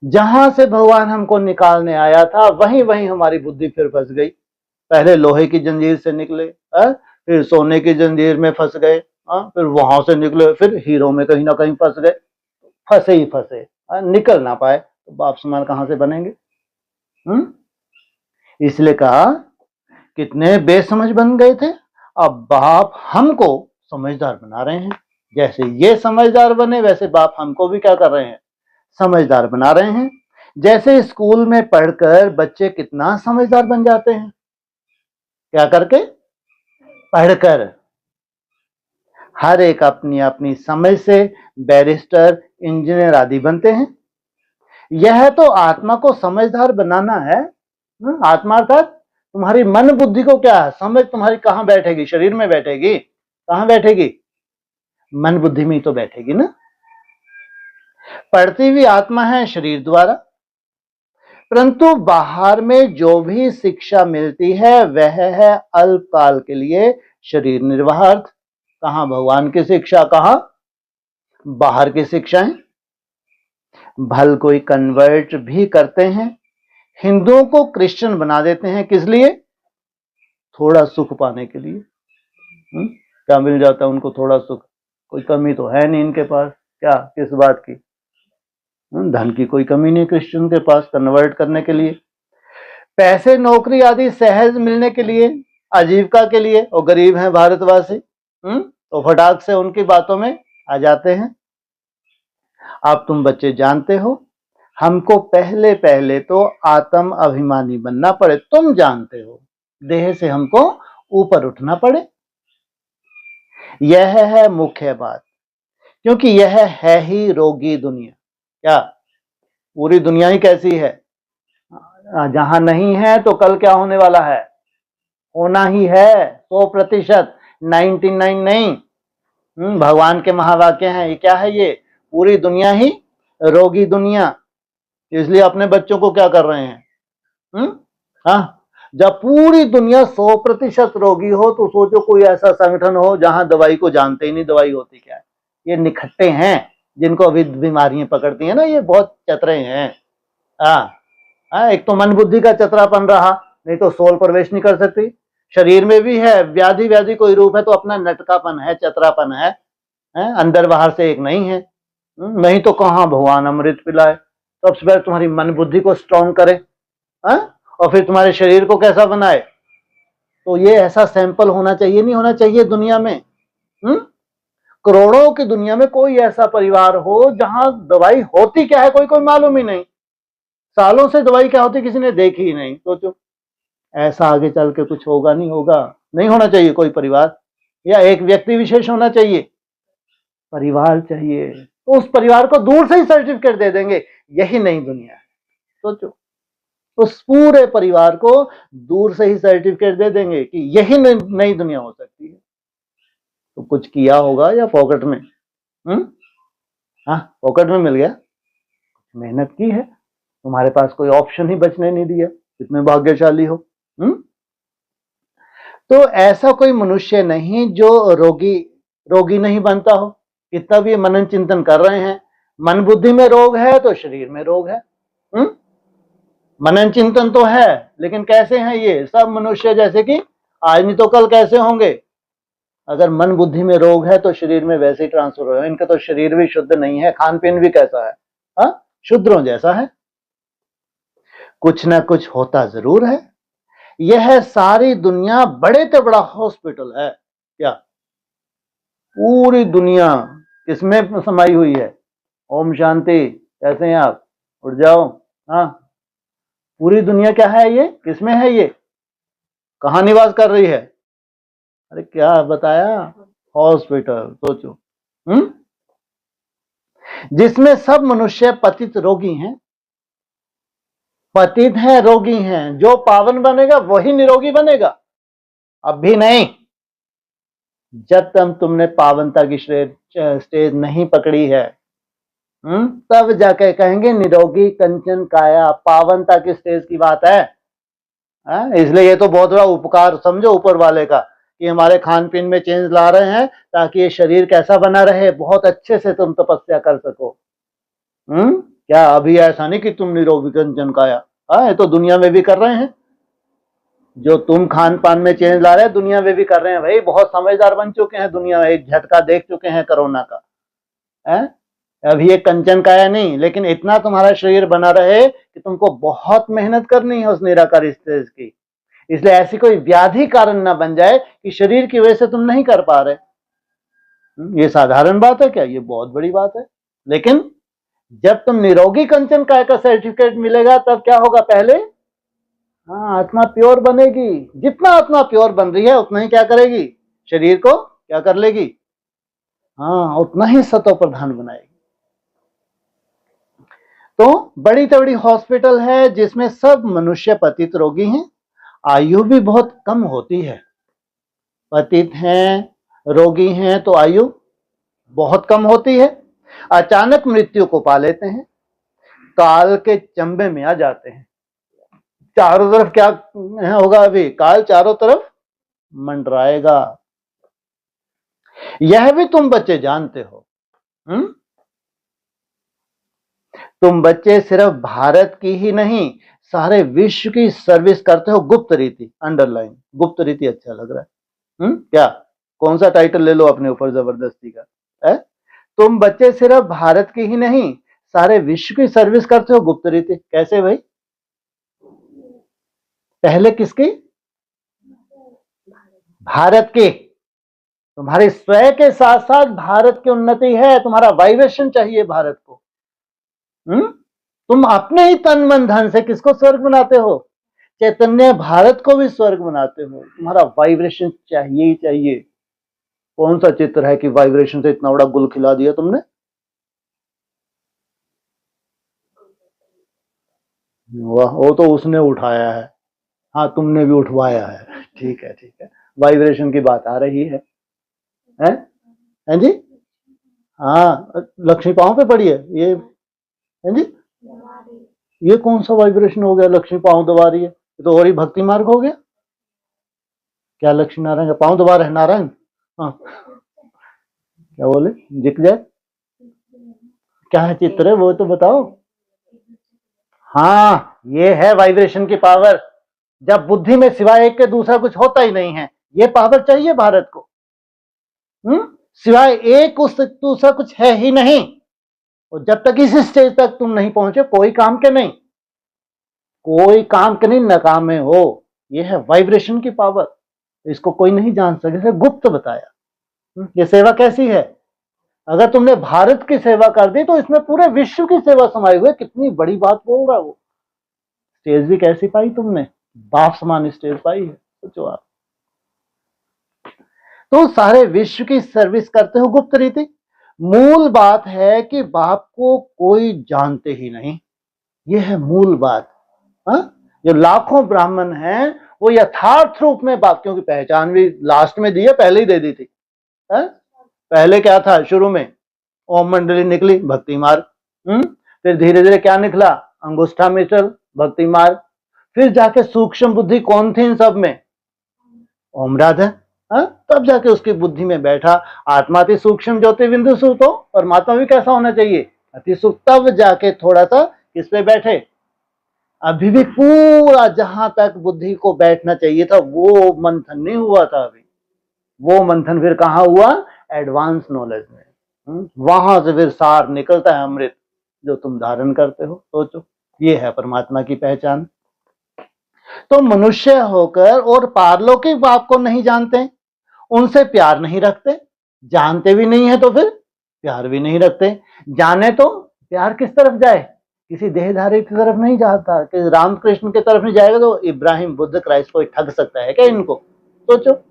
जहां से भगवान हमको निकालने आया था वहीं वहीं हमारी बुद्धि फिर फंस गई। पहले लोहे की जंजीर से निकले, फिर सोने की जंजीर में फंस गए, फिर वहां से निकले, फिर हीरो में कहीं ना कहीं फंस गए, फंसे ही फंसे, निकल ना पाए, तो बाप समान कहां से बनेंगे? इसलिए कहा कितने बेसमझ बन गए थे, अब बाप हमको समझदार बना रहे हैं। जैसे ये समझदार बने वैसे बाप हमको भी क्या कर रहे हैं? समझदार बना रहे हैं। जैसे स्कूल में पढ़कर बच्चे कितना समझदार बन जाते हैं, क्या करके? पढ़कर। हर एक अपनी अपनी समझ से बैरिस्टर, इंजीनियर आदि बनते हैं। यह तो आत्मा को समझदार बनाना है। आत्मा अर्थात तुम्हारी मन बुद्धि को क्या है? समझ तुम्हारी कहां बैठेगी? शरीर में बैठेगी? कहां बैठेगी? मन बुद्धि में ही तो बैठेगी ना। पढ़ती हुई आत्मा है शरीर द्वारा, परंतु बाहर में जो भी शिक्षा मिलती है वह है अल्पकाल के लिए शरीर निर्वाहार्थ। कहां भगवान की शिक्षा, कहां बाहर की शिक्षाएं। भल कोई कन्वर्ट भी करते हैं, हिंदुओं को क्रिश्चियन बना देते हैं, किस लिए? थोड़ा सुख पाने के लिए। क्या मिल जाता है उनको? थोड़ा सुख। कोई कमी तो है नहीं इनके पास, क्या किस बात की? धन की कोई कमी नहीं क्रिश्चियन के पास कन्वर्ट करने के लिए। पैसे, नौकरी आदि सहज मिलने के लिए, आजीविका के लिए, और गरीब हैं भारतवासी, तो फटाक से उनकी बातों में आ जाते हैं। अब तुम बच्चे जानते हो, हमको पहले पहले तो आत्म अभिमानी बनना पड़े। तुम जानते हो, देह से हमको ऊपर उठना पड़े। यह है मुख्य बात, क्योंकि यह है ही रोगी दुनिया। क्या? पूरी दुनिया ही कैसी है? जहां नहीं है तो कल क्या होने वाला है? होना ही है 100%, 99 नहीं। भगवान के महावाक्य हैं, ये क्या है? ये पूरी दुनिया ही रोगी दुनिया। इसलिए अपने बच्चों को क्या कर रहे हैं? जब पूरी दुनिया 100% रोगी हो तो सोचो कोई ऐसा संगठन हो जहां दवाई को जानते ही नहीं दवाई होती क्या है। ये निखट्टे हैं जिनको अभी बीमारियां पकड़ती हैं ना, ये बहुत चतरे हैं। एक तो मन बुद्धि का चतरापन रहा, नहीं तो सोल प्रवेश नहीं कर सकती। शरीर में भी है, व्याधि व्याधि कोई रूप है तो अपना नटकापन है, चतरापन है, अंदर बाहर से एक नहीं है। नहीं तो कहाँ भगवान अमृत पिलाए। सबसे पहले तुम्हारी मन बुद्धि को स्ट्रॉन्ग करे, और फिर तुम्हारे शरीर को कैसा बनाए। तो ये ऐसा सैंपल होना चाहिए, नहीं होना चाहिए दुनिया में। करोड़ों की दुनिया में कोई ऐसा परिवार हो जहां दवाई होती क्या है कोई कोई मालूम ही नहीं, सालों से दवाई क्या होती किसी ने देखी ही नहीं। सोचो ऐसा आगे चल के कुछ होगा, नहीं होगा। नहीं होना चाहिए कोई परिवार, या एक व्यक्ति विशेष होना चाहिए, परिवार चाहिए। तो उस परिवार को दूर से ही सर्टिफिकेट दे देंगे यही नई दुनिया है। सोचो उस पूरे परिवार को दूर से ही सर्टिफिकेट दे देंगे कि यही नई दुनिया हो सकती है। तो कुछ किया होगा या पॉकेट में? हाँ, पॉकेट में मिल गया, मेहनत की है, तुम्हारे पास कोई ऑप्शन ही बचने नहीं दिया, कितने भाग्यशाली हो। तो ऐसा कोई मनुष्य नहीं जो रोगी नहीं बनता हो। कितना भी मनन चिंतन कर रहे हैं, मन बुद्धि में रोग है तो शरीर में रोग है। मनन चिंतन तो है, लेकिन कैसे हैं ये सब मनुष्य, जैसे कि आज नहीं तो कल कैसे होंगे। अगर मन बुद्धि में रोग है तो शरीर में वैसे ही ट्रांसफर हो। इनका तो शरीर भी शुद्ध नहीं है, खान पीन भी कैसा है, शुद्रों जैसा है। कुछ ना कुछ होता जरूर है। यह सारी दुनिया बड़े से बड़ा हॉस्पिटल है क्या? पूरी दुनिया किसमें समाई हुई है? ओम शांति, कैसे हैं आप? उठ जाओ। हाँ, पूरी दुनिया क्या है, ये किसमें है, ये कहाँ निवास कर रही है? अरे क्या बताया, हॉस्पिटल। सोचो, जिसमें सब मनुष्य पतित रोगी हैं। पतित हैं, रोगी हैं। जो पावन बनेगा वही निरोगी बनेगा, अब भी नहीं। जब तक तुमने पावनता की स्टेज नहीं पकड़ी है, तब जाके कहेंगे निरोगी कंचन काया। पावनता की स्टेज की बात है। इसलिए ये तो बहुत बड़ा उपकार समझो ऊपर वाले का कि हमारे खान पीन में चेंज ला रहे हैं ताकि ये शरीर कैसा बना रहे, बहुत अच्छे से तुम तपस्या कर सको। क्या अभी ऐसा नहीं कि तुम निरोगी कंचन काया, ये तो दुनिया में भी कर रहे हैं। जो तुम खान पान में चेंज ला रहे हैं दुनिया में भी कर रहे हैं भाई। बहुत समझदार बन चुके हैं दुनिया में, एक झटका देख चुके हैं कोरोना का। अभी ये कंचन काया नहीं, लेकिन इतना तुम्हारा शरीर बना रहे कि तुमको बहुत मेहनत करनी है उस निराकार स्टेज की। इसलिए ऐसी कोई व्याधि कारण ना बन जाए कि शरीर की वजह से तुम नहीं कर पा रहे। ये साधारण बात है क्या? ये बहुत बड़ी बात है। लेकिन जब तुम निरोगी कंचन काय का सर्टिफिकेट मिलेगा तब क्या होगा? पहले आत्मा प्योर बनेगी। जितना आत्मा प्योर बन रही है उतना ही क्या करेगी? शरीर को क्या कर लेगी? उतना ही सतो प्रधान बनाएगी। तो बड़ी तबड़ी हॉस्पिटल है जिसमें सब मनुष्य पतित रोगी हैं। आयु भी बहुत कम होती है। पतित हैं, रोगी हैं तो आयु बहुत कम होती है। अचानक मृत्यु को पा लेते हैं, काल के चंबे में आ जाते हैं। चारों तरफ क्या होगा? अभी काल चारों तरफ मंडराएगा। यह भी तुम बच्चे जानते हो। तुम बच्चे सिर्फ भारत की ही नहीं सारे विश्व की सर्विस करते हो गुप्त रीति। अंडरलाइन, गुप्त रीति अच्छा लग रहा है। क्या कौन सा टाइटल ले लो अपने ऊपर जबरदस्ती का? तुम बच्चे सिर्फ भारत की ही नहीं सारे विश्व की सर्विस करते हो गुप्त रीति। कैसे भाई? पहले किसकी? भारत की। तुम्हारे स्वयं के साथ साथ भारत की उन्नति है। तुम्हारा वाइब्रेशन चाहिए भारत को। तुम अपने ही तन मन धन से किसको स्वर्ग बनाते हो? चैतन्य भारत को भी स्वर्ग बनाते हो। तुम्हारा वाइब्रेशन चाहिए ही चाहिए। कौन सा चित्र है कि वाइब्रेशन से इतना बड़ा गुल खिला दिया तुमने? वाह, वो तो उसने उठाया है। हाँ, तुमने भी उठवाया है। ठीक है, ठीक है, वाइब्रेशन की बात आ रही है। हैं जी? हाँ, लक्ष्मी पांव पे पड़ी है ये। हैं जी? ये कौन सा वाइब्रेशन हो गया? लक्ष्मी पांव दबा रही है, ये तो और ही भक्ति मार्ग हो गया। क्या लक्ष्मी नारायण का पांव दबा रहे? नारायण क्या बोले? दिख जाए क्या है चित्र है वो तो बताओ। हाँ, ये है वाइब्रेशन की पावर। जब बुद्धि में सिवाय एक के दूसरा कुछ होता ही नहीं है, ये पावर चाहिए भारत को। सिवाय एक उस दूसरा कुछ है ही नहीं। और जब तक इस स्टेज तक तुम नहीं पहुंचे, कोई काम के नहीं, कोई काम के नहीं, नकामे हो। ये है वाइब्रेशन की पावर, इसको कोई नहीं जान सके, गुप्त बताया। ये सेवा कैसी है? अगर तुमने भारत की सेवा कर दी तो इसमें पूरे विश्व की सेवा समाई हुई। कितनी बड़ी बात बोल रहा वो। स्टेज भी कैसी पाई तुमने? बाप समान स्टेज पाई है, सोचो आप। तो सारे विश्व की सर्विस करते हो गुप्त रीति। मूल बात है कि बाप को कोई जानते ही नहीं, यह है मूल बात। जो लाखों ब्राह्मण हैं वो यथार्थ रूप में बाप, क्योंकि पहचान भी लास्ट में दी है, पहले ही दे दी थी। पहले क्या था? शुरू में ओम मंडली निकली, भक्ति मार्ग। फिर धीरे धीरे क्या निकला? अंगुष्ठा मिसल, भक्ति मार्ग। फिर जाके सूक्ष्म बुद्धि कौन थी इन सब में? ओम राधा। तब जाके उसकी बुद्धि में बैठा आत्मा अति सूक्ष्म ज्योति बिंदु सुख। तो परमात्मा भी कैसा होना चाहिए? अति सूक्ष्म। तब जाके थोड़ा सा किस पे बैठे? अभी भी पूरा जहां तक बुद्धि को बैठना चाहिए था वो मंथन नहीं हुआ था अभी। वो मंथन फिर कहाँ हुआ? एडवांस नॉलेज में। वहां से फिर सार निकलता है, अमृत जो तुम धारण करते हो। सोचो, ये है परमात्मा की पहचान। तो मनुष्य होकर और पारलौकिक बाप को नहीं जानते, उनसे प्यार नहीं रखते, जानते भी नहीं है तो फिर प्यार भी नहीं रखते। जाने तो प्यार किस तरफ जाए? किसी देहधारी की तरफ नहीं जाता, कि रामकृष्ण की तरफ नहीं जाएगा तो इब्राहिम, बुद्ध, क्राइस्ट कोई ठग सकता है क्या इनको? सोचो।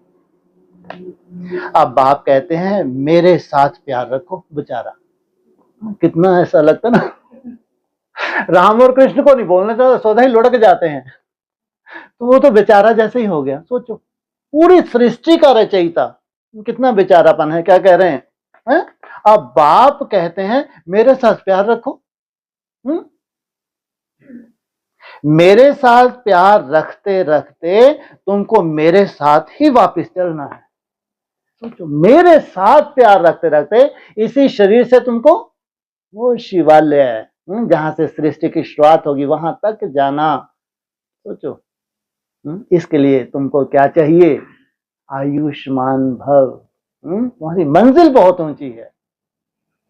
अब बाप कहते हैं मेरे साथ प्यार रखो। बेचारा कितना ऐसा लगता ना, राम और कृष्ण को नहीं बोलना चाहता, सौदा ही लुढ़क जाते हैं। तो वो तो बेचारा जैसे ही हो गया। सोचो, पूरी सृष्टि का रचयिता, कितना बेचारापन है। क्या कह रहे हैं? अब बाप कहते हैं मेरे साथ प्यार रखो। मेरे साथ प्यार रखते रखते तुमको मेरे साथ ही वापस चलना है। सोचो, मेरे साथ प्यार रखते रखते इसी शरीर से तुमको वो शिवालय है जहां से सृष्टि की शुरुआत होगी वहां तक जाना। सोचो, इसके लिए तुमको क्या चाहिए? आयुष्मान भव। तुम्हारी मंजिल बहुत ऊंची है।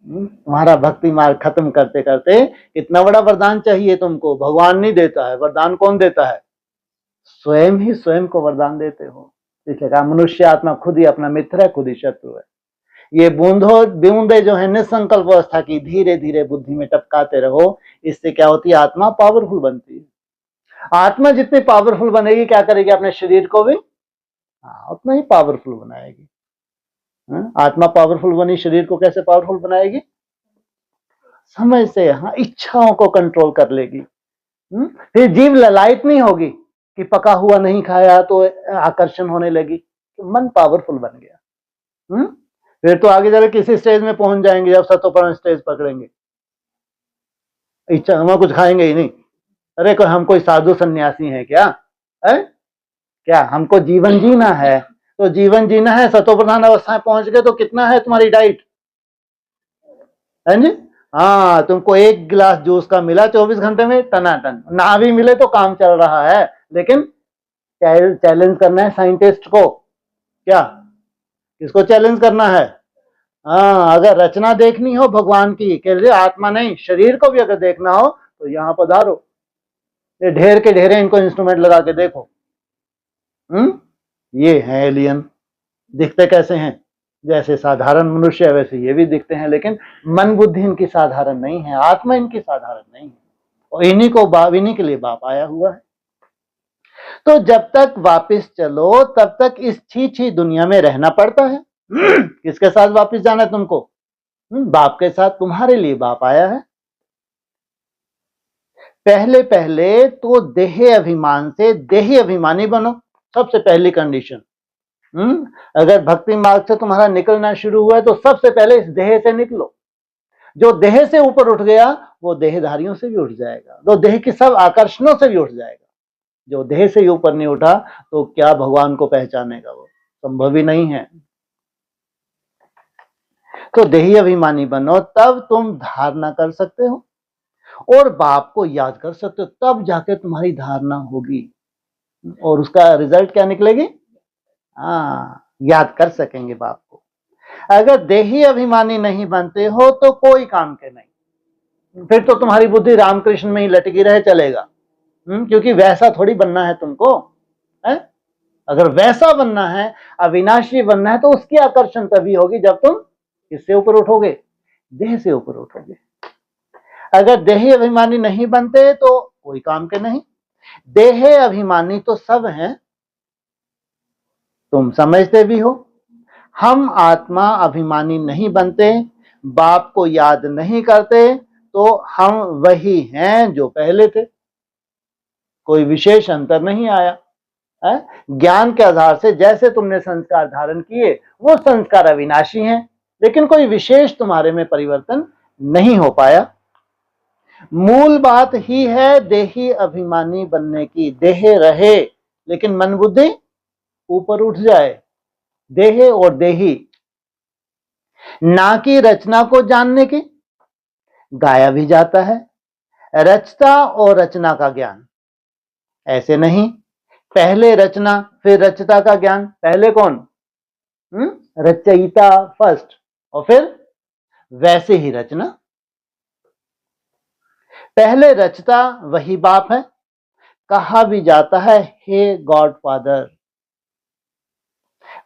तुम्हारा भक्ति मार्ग खत्म करते करते कितना बड़ा वरदान चाहिए तुमको। भगवान नहीं देता है वरदान, कौन देता है? स्वयं ही स्वयं को वरदान देते हो। इसलिए कहा मनुष्य आत्मा खुद ही अपना मित्र है, खुद ही शत्रु है। ये बूंदे जो है निसंकल्प अवस्था की, धीरे धीरे बुद्धि में टपकाते रहो। इससे क्या होती है? आत्मा पावरफुल बनती है। आत्मा जितनी पावरफुल बनेगी, क्या करेगी? अपने शरीर को भी उतना ही पावरफुल बनाएगी। आत्मा पावरफुल बनी, शरीर को कैसे पावरफुल बनाएगी? समय से इच्छाओं को कंट्रोल कर लेगी। फिर जीव ललायत नहीं होगी कि पका हुआ नहीं खाया तो आकर्षण होने लगी। तो मन पावरफुल बन गया। फिर तो आगे जाकर किसी स्टेज में पहुंच जाएंगे जब सतोपरण स्टेज पकड़ेंगे। इच्छा, हम कुछ खाएंगे ही नहीं। अरे हम कोई साधु सन्यासी हैं क्या? क्या हमको जीवन जीना है? तो जीवन जीना है, सतोप्रधान अवस्था पहुंच गए तो कितना है तुम्हारी डाइट? है जी? तुमको एक गिलास जूस का मिला 24 घंटे में, टनाटन। ना भी मिले तो काम चल रहा है। लेकिन चैलेंज करना है साइंटिस्ट को। क्या किसको चैलेंज करना है? अगर रचना देखनी हो भगवान की, के आत्मा नहीं शरीर को भी अगर देखना हो तो यहाँ पधारो। ये ढेर के ढेरे इनको इंस्ट्रूमेंट लगा के देखो। ये हैं एलियन। दिखते कैसे हैं? जैसे साधारण मनुष्य वैसे ये भी दिखते हैं, लेकिन मन बुद्धि इनकी साधारण नहीं है, आत्मा इनकी साधारण नहीं है। और इन्हीं के लिए बाप आया हुआ है। तो जब तक वापस चलो तब तक इस छी दुनिया में रहना पड़ता है। किसके साथ वापस जाना है तुमको? बाप के साथ। तुम्हारे लिए बाप आया है। पहले पहले तो देह अभिमान से देही अभिमानी बनो, सबसे पहली कंडीशन। अगर भक्ति मार्ग से तुम्हारा निकलना शुरू हुआ है तो सबसे पहले इस देह से निकलो। जो देह से ऊपर उठ गया वो देहधारियों से भी उठ जाएगा, तो देह की सब आकर्षणों से भी उठ जाएगा। जो देह से ऊपर नहीं उठा तो क्या भगवान को पहचानेगा? वो संभव ही नहीं है। तो देही अभिमानी बनो, तब तुम धारणा कर सकते हो और बाप को याद कर सकते हो, तब जाके तुम्हारी धारणा होगी। और उसका रिजल्ट क्या निकलेगी? याद कर सकेंगे बाप को। अगर देही अभिमानी नहीं बनते हो तो कोई काम के नहीं, फिर तो तुम्हारी बुद्धि रामकृष्ण में ही लटकी रहे चलेगा। क्योंकि वैसा थोड़ी बनना है तुमको, है? अगर वैसा बनना है, अविनाशी बनना है, तो उसकी आकर्षण तभी होगी जब तुम किससे ऊपर उठोगे? देह से ऊपर उठोगे। अगर देही अभिमानी नहीं बनते तो कोई काम के नहीं। देह अभिमानी तो सब हैं, तुम समझते भी हो। हम आत्मा अभिमानी नहीं बनते, बाप को याद नहीं करते, तो हम वही हैं जो पहले थे, कोई विशेष अंतर नहीं आया है? ज्ञान के आधार से जैसे तुमने संस्कार धारण किए वो संस्कार अविनाशी हैं, लेकिन कोई विशेष तुम्हारे में परिवर्तन नहीं हो पाया। मूल बात ही है देही अभिमानी बनने की। देह रहे लेकिन मन बुद्धि ऊपर उठ जाए, देह और देही। ना की रचना को जानने की, गाया भी जाता है रचता और रचना का ज्ञान, ऐसे नहीं पहले रचना फिर रचता का ज्ञान। पहले कौन? रचयिता फर्स्ट, और फिर वैसे ही रचना। पहले रचता वही बाप है। कहा भी जाता है हे गॉड फादर,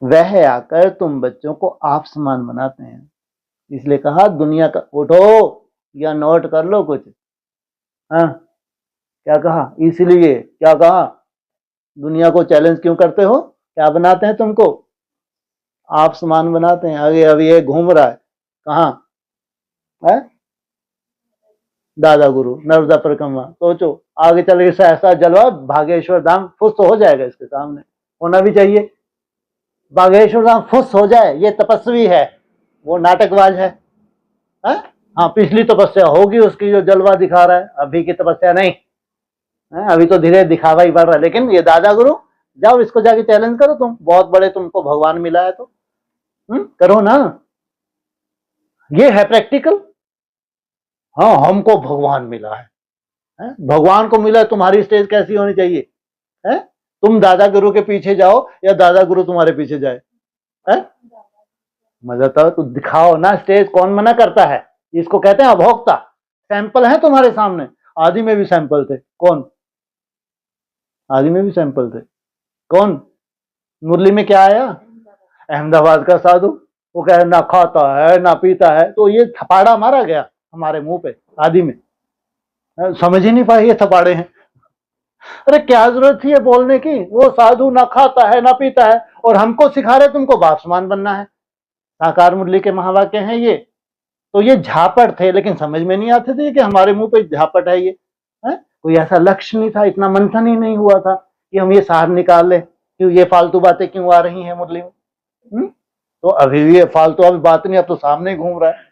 वह आकर तुम बच्चों को आप समान बनाते हैं। इसलिए कहा दुनिया का, उठो या नोट कर लो कुछ। हाँ, क्या कहा? इसलिए क्या कहा? दुनिया को चैलेंज क्यों करते हो? क्या बनाते हैं तुमको? आप समान बनाते हैं। आगे अभी ये घूम रहा है कहाँ है? दादा गुरु नर्मदा परिक्रमा। सोचो आगे चल के ऐसा जलवा भागेश्वर धाम फुस हो जाएगा, इसके सामने होना भी चाहिए। बागेश्वर धाम फुस हो जाए, ये तपस्वी है, वो नाटकबाज है। हाँ, पिछली तपस्या होगी उसकी जो जलवा दिखा रहा है, अभी की तपस्या नहीं है। अभी तो धीरे दिखावा ही बढ़ रहा है। लेकिन ये दादा गुरु, जाओ इसको जाके चैलेंज करो, तुम बहुत बड़े, तुमको भगवान मिला है तो करो ना। ये है प्रैक्टिकल। हाँ, हमको भगवान मिला है, भगवान को मिला है, तुम्हारी स्टेज कैसी होनी चाहिए? है? तुम दादा गुरु के पीछे जाओ या दादा गुरु तुम्हारे पीछे जाए? है? मजा तो दिखाओ ना स्टेज। कौन मना करता है? इसको कहते हैं अभोक्ता। सैंपल है तुम्हारे सामने। आदि में भी सैंपल थे। कौन? आदि में भी सैंपल थे। कौन? मुरली में क्या आया? अहमदाबाद का साधु, वो कह ना खाता है ना पीता है, तो ये थपाड़ा मारा गया हमारे मुंह पे आदि में। समझ ही नहीं पाए ये थपाड़े हैं। अरे क्या जरूरत थी ये बोलने की? वो साधु ना खाता है ना पीता है और हमको सिखा रहे तुमको बाप समान बनना है। साकार मुरली के महावाक्य हैं ये। तो ये झापट थे, लेकिन समझ में नहीं आते थे कि हमारे मुंह पे झापट है ये। है? कोई ऐसा लक्ष्य नहीं था, इतना मंथन ही नहीं हुआ था कि हम ये सार निकाल ले कि ये फालतू बातें क्यों आ रही हैं मुरली में। तो अभी भी ये फालतू अभी बात नहीं, अब तो सामने घूम रहा है।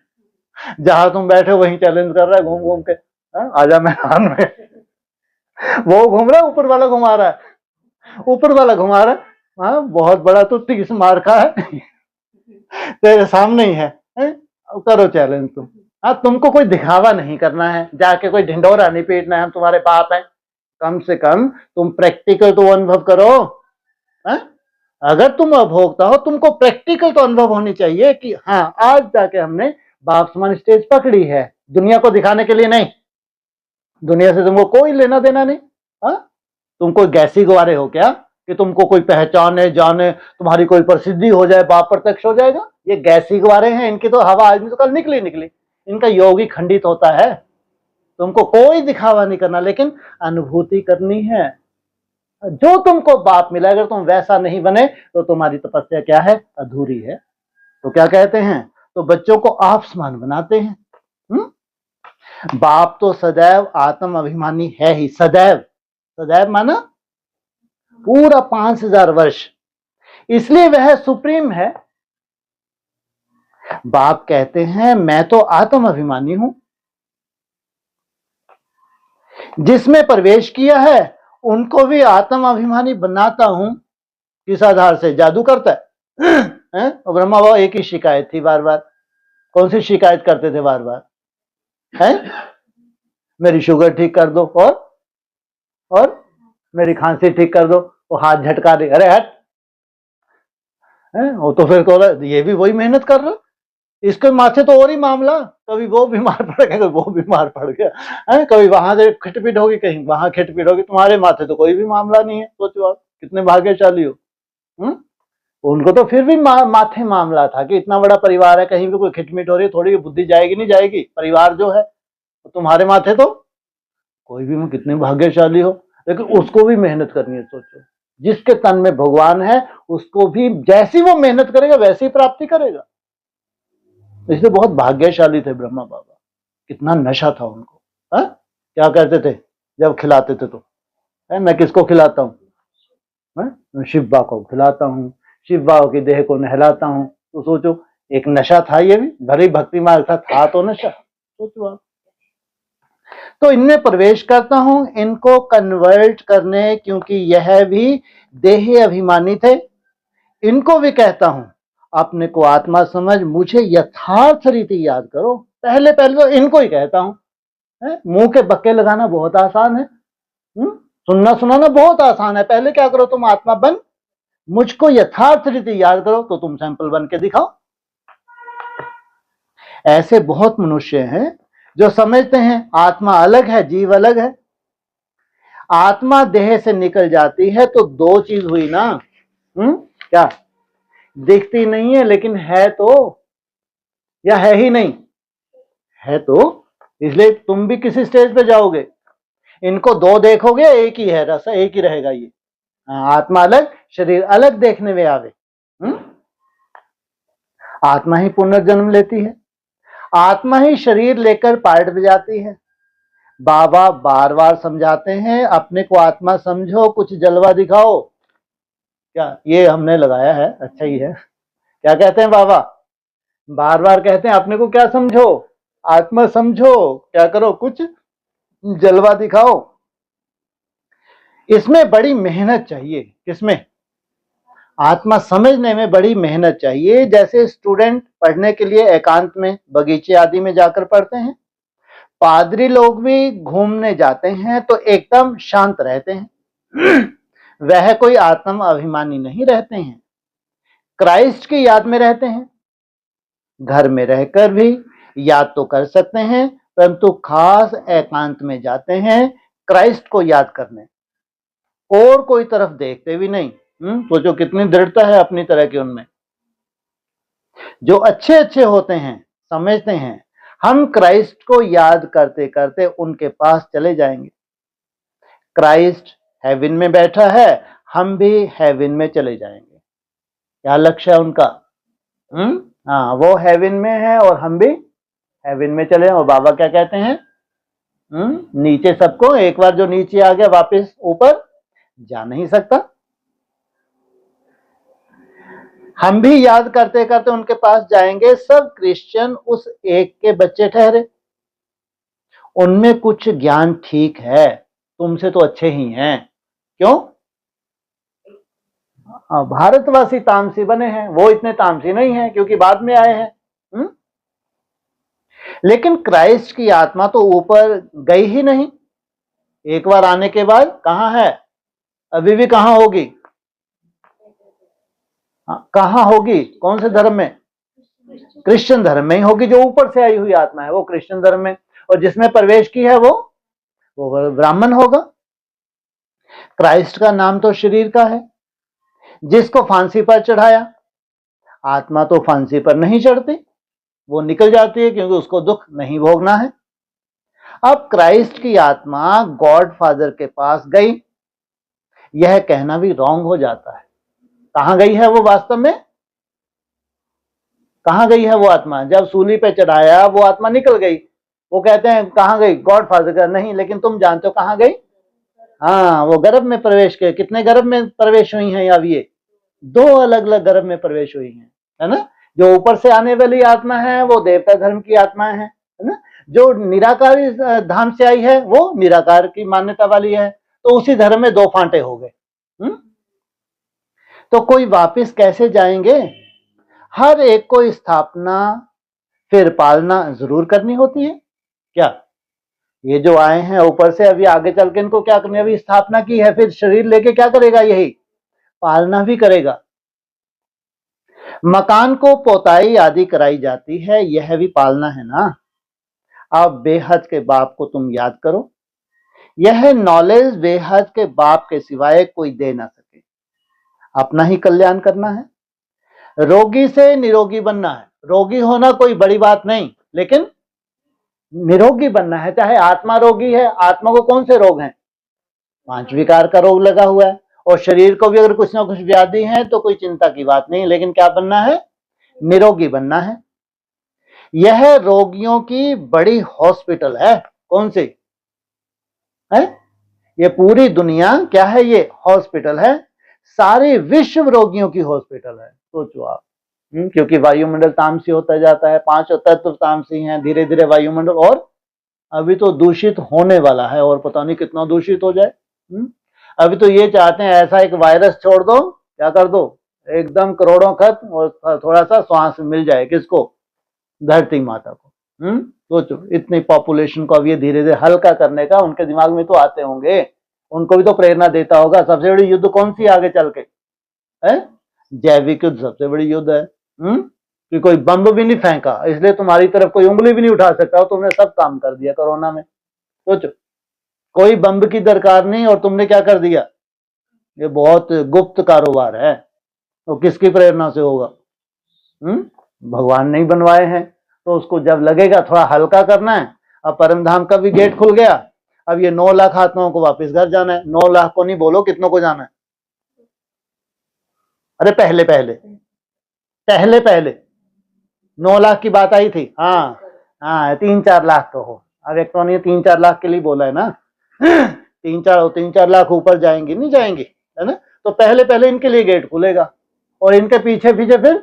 जहां तुम बैठे वहीं चैलेंज कर रहा है घूम घूम के। आजा मैदान में। वो घूम रहा है, ऊपर वाला घुमा रहा है, ऊपर वाला घुमा रहा है। हाँ, बहुत बड़ा तो 30 मार का है, तेरे सामने ही है। करो चैलेंज तुम। हाँ, तुमको कोई दिखावा नहीं करना है, जाके कोई ढिंडोरा नहीं पीटना है हम तुम्हारे बाप हैं। कम से कम तुम प्रैक्टिकल तो अनुभव करो। अगर तुम अभोक्ता हो, तुमको प्रैक्टिकल तो अनुभव होनी चाहिए कि हाँ, आज जाके हमने बाप समान स्टेज पकड़ी है। दुनिया को दिखाने के लिए नहीं, दुनिया से तुमको कोई लेना देना नहीं। तुम कोई गैसी गवारे हो क्या कि तुमको कोई पहचाने जाने, तुम्हारी कोई प्रसिद्धि हो जाए, बाप प्रत्यक्ष हो जाएगा? ये गैसी गवारे हैं, इनकी तो हवा आज भी तो कल निकली निकली। इनका योग ही खंडित होता है। तुमको कोई दिखावा नहीं करना, लेकिन अनुभूति करनी है। जो तुमको बाप मिला, अगर तुम वैसा नहीं बने तो तुम्हारी तपस्या क्या है? अधूरी है। तो क्या कहते हैं? तो बच्चों को आप समान बनाते हैं। बाप तो सदैव आत्म अभिमानी है ही, सदैव। सदैव माना पूरा 5000 वर्ष, इसलिए वह सुप्रीम है। बाप कहते हैं मैं तो आत्म अभिमानी हूं। जिसमें प्रवेश किया है उनको भी आत्म अभिमानी बनाता हूं। किस आधार से? जादू करता है? ब्रह्मा बाबा एक ही शिकायत थी बार बार। कौन सी शिकायत करते थे बार बार? है? मेरी शुगर ठीक कर दो और मेरी खांसी ठीक कर दो। वो हाथ झटका दे, अरे हट, वो तो फिर कह ये भी वही मेहनत कर रहा, इसके माथे तो और ही मामला, कभी वो बीमार पड़ गया, कभी वो बीमार पड़ गया है, कभी वहां से खिटपिट होगी, कहीं वहां खिटपिट होगी, तुम्हारे माथे तो कोई भी मामला नहीं है। सोचो आप कितने भाग्यशाली हो। उनको तो फिर भी माथे मामला था कि इतना बड़ा परिवार है, कहीं भी कोई खिटमिट हो रही है, थोड़ी बुद्धि जाएगी नहीं जाएगी, परिवार जो है। तो तुम्हारे माथे तो कोई भी, कितने भाग्यशाली हो। लेकिन उसको भी मेहनत करनी है। सोचो जिसके तन में भगवान है उसको भी जैसी वो मेहनत करेगा वैसी ही प्राप्ति करेगा। इसलिए बहुत भाग्यशाली थे ब्रह्मा बाबा। कितना नशा था उनको। क्या कहते थे जब खिलाते थे तो, मैं किसको खिलाता हूँ, शिव बा को खिलाता हूँ, शिव बा की देह को नहलाता हूँ। तो सोचो एक नशा था, ये भी भरी भक्ति मार्ग था तो नशा। सोचो आप। तो इनमें प्रवेश करता हूं इनको कन्वर्ट करने, क्योंकि यह भी देह अभिमानी थे। इनको भी कहता हूं अपने को आत्मा समझ, मुझे यथार्थ रीति याद करो। पहले तो इनको ही कहता हूं। मुंह के बक्के लगाना बहुत आसान है, सुनना सुनाना बहुत आसान है। पहले क्या करो, तुम आत्मा बन, मुझको यथार्थ रीति याद करो, तो तुम सैंपल बन के दिखाओ। ऐसे बहुत मनुष्य हैं जो समझते हैं आत्मा अलग है, जीव अलग है। आत्मा देह से निकल जाती है तो दो चीज हुई ना, क्या दिखती नहीं है लेकिन है तो, या है ही नहीं, है तो। इसलिए तुम भी किसी स्टेज पे जाओगे, इनको दो देखोगे, एक ही है, रसा एक ही रहेगा। ये आत्मा अलग शरीर अलग देखने में आवे। आत्मा ही पुनर्जन्म लेती है, आत्मा ही शरीर लेकर पार्ट बजाती है। बाबा बार बार समझाते हैं अपने को आत्मा समझो, कुछ जलवा दिखाओ। क्या ये हमने लगाया है, अच्छा ही है। क्या कहते हैं बाबा, बार बार कहते हैं अपने को क्या समझो, आत्मा समझो, क्या करो कुछ जलवा दिखाओ। इसमें बड़ी मेहनत चाहिए। किसमें? आत्मा समझने में बड़ी मेहनत चाहिए। जैसे स्टूडेंट पढ़ने के लिए एकांत में बगीचे आदि में जाकर पढ़ते हैं, पादरी लोग भी घूमने जाते हैं तो एकदम शांत रहते हैं। वह कोई आत्म अभिमानी नहीं रहते हैं, क्राइस्ट की याद में रहते हैं। घर में रहकर भी याद तो कर सकते हैं, परंतु खास एकांत में जाते हैं क्राइस्ट को याद करने, और कोई तरफ देखते भी नहीं। सोचो कितनी दृढ़ता है अपनी तरह की उनमें। जो अच्छे अच्छे होते हैं समझते हैं हम क्राइस्ट को याद करते करते उनके पास चले जाएंगे। क्राइस्ट हेवन में बैठा है, हम भी हेवन में चले जाएंगे। क्या लक्ष्य है उनका? हाँ, वो हेवन में है और हम भी हेवन में चले। और बाबा क्या कहते हैं, नीचे सबको, एक बार जो नीचे आ गया वापस ऊपर जा नहीं सकता। हम भी याद करते करते उनके पास जाएंगे। सब क्रिश्चियन उस एक के बच्चे ठहरे, उनमें कुछ ज्ञान ठीक है, तुमसे तो अच्छे ही हैं। क्यों? भारतवासी तामसी बने हैं, वो इतने तामसी नहीं है क्योंकि बाद में आए हैं। लेकिन क्राइस्ट की आत्मा तो ऊपर गई ही नहीं। एक बार आने के बाद कहां है? अभी भी कहां होगी? कहां होगी? कौन से धर्म में? क्रिश्चियन धर्म में ही होगी। जो ऊपर से आई हुई आत्मा है वो क्रिश्चियन धर्म में, और जिसमें प्रवेश की है वो ब्राह्मण होगा। क्राइस्ट का नाम तो शरीर का है। जिसको फांसी पर चढ़ाया, आत्मा तो फांसी पर नहीं चढ़ती, वो निकल जाती है क्योंकि उसको दुख नहीं भोगना है। अब क्राइस्ट की आत्मा गॉड फादर के पास गई, यह कहना भी रॉन्ग हो जाता है। कहां गई है वो वास्तव में? कहां गई है वो आत्मा? जब सूली पे चढ़ाया वो आत्मा निकल गई। वो कहते हैं कहां गई? गॉड फादर का नहीं, लेकिन तुम जानते हो कहां गई? हाँ, वो गर्भ में प्रवेश के। कितने गर्भ में प्रवेश हुई हैं? अब ये दो अलग अलग गर्भ में प्रवेश हुई हैं, है ना। जो ऊपर से आने वाली आत्मा है वो देवता धर्म की आत्मा है ना। जो निराकारी धाम से आई है वो निराकार की मान्यता वाली है। तो उसी धर्म में दो फांटे हो गए। तो कोई वापिस कैसे जाएंगे? हर एक को स्थापना फिर पालना जरूर करनी होती है। क्या ये जो आए हैं ऊपर से, अभी आगे चल के इनको क्या करनी, अभी स्थापना की है, फिर शरीर लेके क्या करेगा, यही पालना भी करेगा। मकान को पोताई आदि कराई जाती है, यह भी पालना है ना। अब बेहद के बाप को तुम याद करो, यह नॉलेज बेहद के बाप के सिवाय कोई दे ना सके। अपना ही कल्याण करना है, रोगी से निरोगी बनना है। रोगी होना कोई बड़ी बात नहीं, लेकिन निरोगी बनना है। चाहे आत्मा रोगी है, आत्मा को कौन से रोग हैं, 5 विकार का रोग लगा हुआ है, और शरीर को भी अगर कुछ ना कुछ व्याधि है तो कोई चिंता की बात नहीं, लेकिन क्या बनना है, निरोगी बनना है। यह रोगियों की बड़ी हॉस्पिटल है। कौन सी है, ये पूरी दुनिया क्या है, ये हॉस्पिटल है, सारे विश्व रोगियों की हॉस्पिटल है। सोचो आप, क्योंकि वायुमंडल तामसी होता जाता है, 5 तत्व तामसी हैं, धीरे धीरे वायुमंडल और अभी तो दूषित होने वाला है, और पता नहीं कितना दूषित हो जाए। अभी तो ये चाहते हैं ऐसा एक वायरस छोड़ दो, क्या कर दो, एकदम करोड़ों खत्म, और थोड़ा सा श्वास मिल जाए, किसको, धरती माता को। सोचो, इतनी पॉपुलेशन को अब ये धीरे धीरे हल्का करने का उनके दिमाग में तो आते होंगे, उनको भी तो प्रेरणा देता होगा। सबसे बड़ी युद्ध कौन सी आगे चल के है, जैविक युद्ध सबसे बड़ी युद्ध है। कि कोई बम भी नहीं फेंका, इसलिए तुम्हारी तरफ कोई उंगली भी नहीं उठा सकता, और तुमने सब काम कर दिया कोरोना में। सोचो, कोई बम की दरकार नहीं और तुमने क्या कर दिया। ये बहुत गुप्त कारोबार है, तो किसकी प्रेरणा से होगा, भगवान नहीं बनवाए हैं, तो उसको जब लगेगा थोड़ा हल्का करना है। अब परम धाम का भी गेट खुल गया, अब ये 9 लाख आत्माओं को वापस घर जाना है। 9 लाख को नहीं बोलो, कितनों को जाना है, अरे पहले पहले पहले पहले 9 लाख की बात आई थी। हाँ हाँ, 3-4 लाख तो हो। अब एक तो नहीं, 3-4 लाख के लिए बोला है ना, 3-4 लाख ऊपर जाएंगे नहीं जाएंगे, है ना। तो पहले पहले इनके लिए गेट खुलेगा, और इनके पीछे पीछे फिर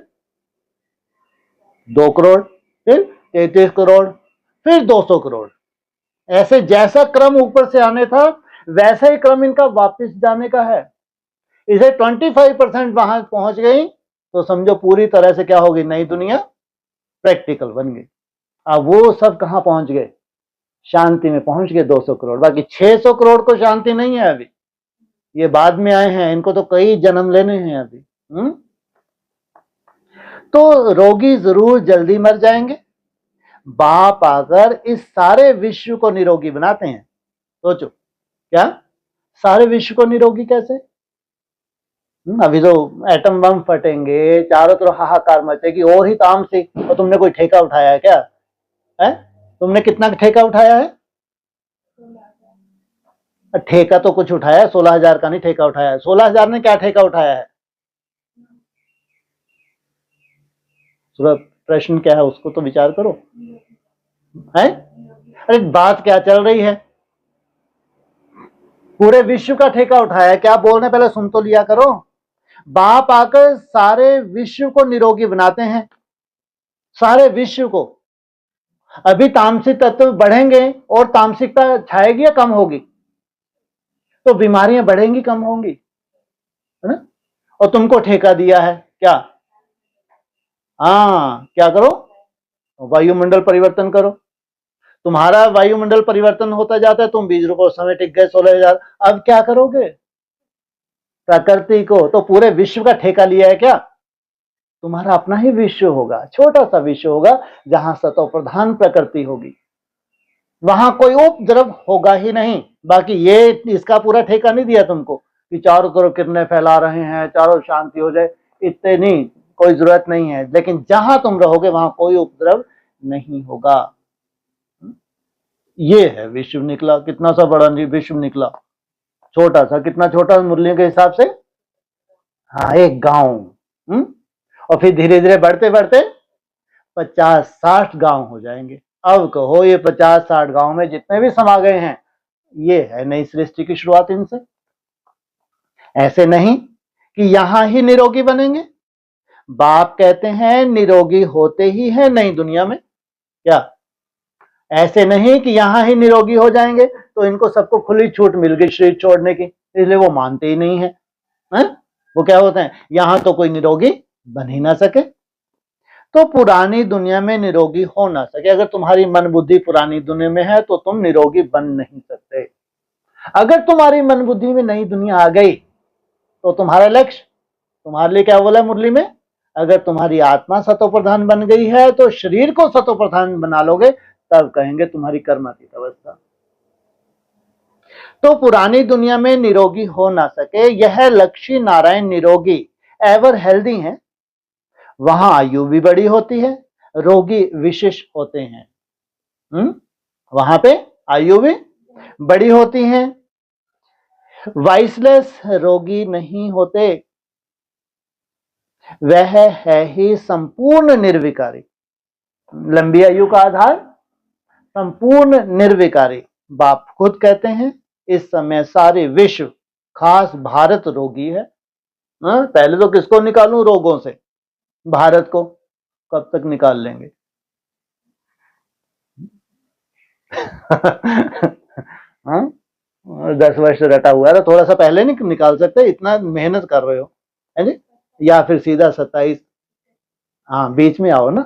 2 करोड़, फिर 33 करोड़, फिर 200 करोड़। ऐसे जैसा क्रम ऊपर से आने था, वैसा ही क्रम इनका वापस जाने का है। इसे 25% वहां पहुंच गई तो समझो पूरी तरह से क्या होगी, नई दुनिया प्रैक्टिकल बन गई। अब वो सब कहां पहुंच गए, शांति में पहुंच गए 200 करोड़। बाकी 600 करोड़ को शांति नहीं है अभी, ये बाद में आए हैं, इनको तो कई जन्म लेने हैं अभी। तो रोगी जरूर जल्दी मर जाएंगे। बाप आकर इस सारे विश्व को निरोगी बनाते हैं। सोचो, क्या सारे विश्व को निरोगी कैसे, अभी तो एटम बम फटेंगे, चारों तरफ हाहाकार मचेगी, और ही तामसिक। तो तुमने कोई ठेका उठाया है क्या, है, तुमने कितना ठेका उठाया है, ठेका तो कुछ उठाया है, 16,000 का नहीं ठेका उठाया है। 16,000 ने क्या ठेका उठाया है, प्रश्न क्या है उसको तो विचार करो, है। अरे बात क्या चल रही है, पूरे विश्व का ठेका उठाया है। क्या बोल रहे, पहले सुन तो लिया करो। बाप आकर सारे विश्व को निरोगी बनाते हैं, सारे विश्व को। अभी तामसिक तत्व बढ़ेंगे और तामसिकता छाएगी या कम होगी, तो बीमारियां बढ़ेंगी कम होंगी, है ना। और तुमको ठेका दिया है क्या, हाँ क्या करो, वायुमंडल परिवर्तन करो। तुम्हारा वायुमंडल परिवर्तन होता जाता है, तुम 20 रुपये समय टिक गए, 16,000। अब क्या करोगे, प्रकृति को तो पूरे विश्व का ठेका लिया है क्या, तुम्हारा अपना ही विश्व होगा, छोटा सा विश्व होगा, जहां सतो प्रधान प्रकृति होगी, वहां कोई उपद्रव होगा ही नहीं। बाकी ये इसका पूरा ठेका नहीं दिया तुमको कि चारों तरफ कितने फैला रहे हैं, चारों शांति हो जाए, इतने नहीं, कोई जरूरत नहीं है। लेकिन जहां तुम रहोगे वहां कोई उपद्रव नहीं होगा। ये है विश्व निकला, कितना सा बड़ा विश्व निकला, छोटा सा, कितना छोटा मूल्य के हिसाब से, हाँ एक गांव। और फिर धीरे धीरे बढ़ते बढ़ते 50-60 गांव हो जाएंगे। अब कहो ये 50-60 गांव में जितने भी समा गए हैं, ये है नई सृष्टि की शुरुआत इनसे। ऐसे नहीं कि यहां ही निरोगी बनेंगे। बाप कहते हैं निरोगी होते ही है नई दुनिया में, क्या ऐसे नहीं कि यहां ही निरोगी हो जाएंगे तो इनको सबको खुली छूट मिल गई शरीर छोड़ने की, इसलिए वो मानते ही नहीं है, है? वो क्या होते हैं, यहां तो कोई निरोगी बन ही ना सके। तो पुरानी दुनिया में निरोगी हो ना सके। अगर तुम्हारी मन बुद्धि पुरानी दुनिया में है तो तुम निरोगी बन नहीं सकते। अगर तुम्हारी मन बुद्धि में नई दुनिया आ गई तो तुम्हारा लक्ष्य, तुम्हारे लिए क्या बोला मुरली में, अगर तुम्हारी आत्मा सतो प्रधान बन गई है तो शरीर को सतो प्रधान बना लोगे, तब कहेंगे तुम्हारी कर्मातीत अवस्था। तो पुरानी दुनिया में निरोगी हो ना सके, यह लक्ष्मी नारायण निरोगी एवर हेल्दी हैं। वहां आयु भी बड़ी होती है, रोगी विशेष होते हैं। वहां पे आयु भी बड़ी होती है, वाइसलेस रोगी नहीं होते, वह है ही संपूर्ण निर्विकारी। लंबी आयु का आधार संपूर्ण निर्विकारी। बाप खुद कहते हैं इस समय सारे विश्व खास भारत रोगी है। पहले तो किसको निकालूं रोगों से, भारत को। कब तक निकाल लेंगे? हाँ, 10 वर्ष रटा हुआ है तो थोड़ा सा पहले नहीं निकाल सकते? इतना मेहनत कर रहे हो है जी? या फिर सीधा 27? हाँ, बीच में आओ ना।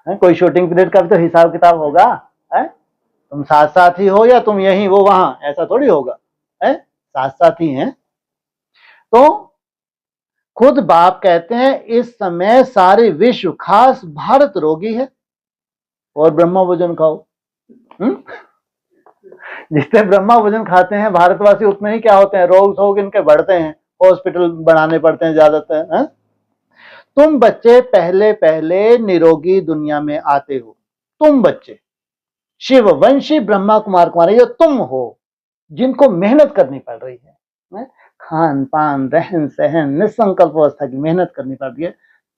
कोई शूटिंग पीरियड का भी तो हिसाब किताब होगा है? तुम साथ साथ ही हो या तुम यहीं वो वहां, ऐसा थोड़ी होगा है? साथ साथ ही हैं। तो खुद बाप कहते हैं इस समय सारे विश्व खास भारत रोगी है। और ब्रह्मा भोजन खाओ। जितने ब्रह्मा भोजन खाते हैं भारतवासी उतने ही क्या होते हैं, रोग इनके बढ़ते हैं, हॉस्पिटल बनाने पड़ते हैं ज्यादातर है? तुम बच्चे पहले पहले निरोगी दुनिया में आते हो। तुम बच्चे शिव वंशी ब्रह्मा कुमार कुमारी जो तुम हो, जिनको मेहनत करनी पड़ रही है? खान पान रहन सहन निसंकल्प अवस्था की मेहनत करनी पड़ रही है,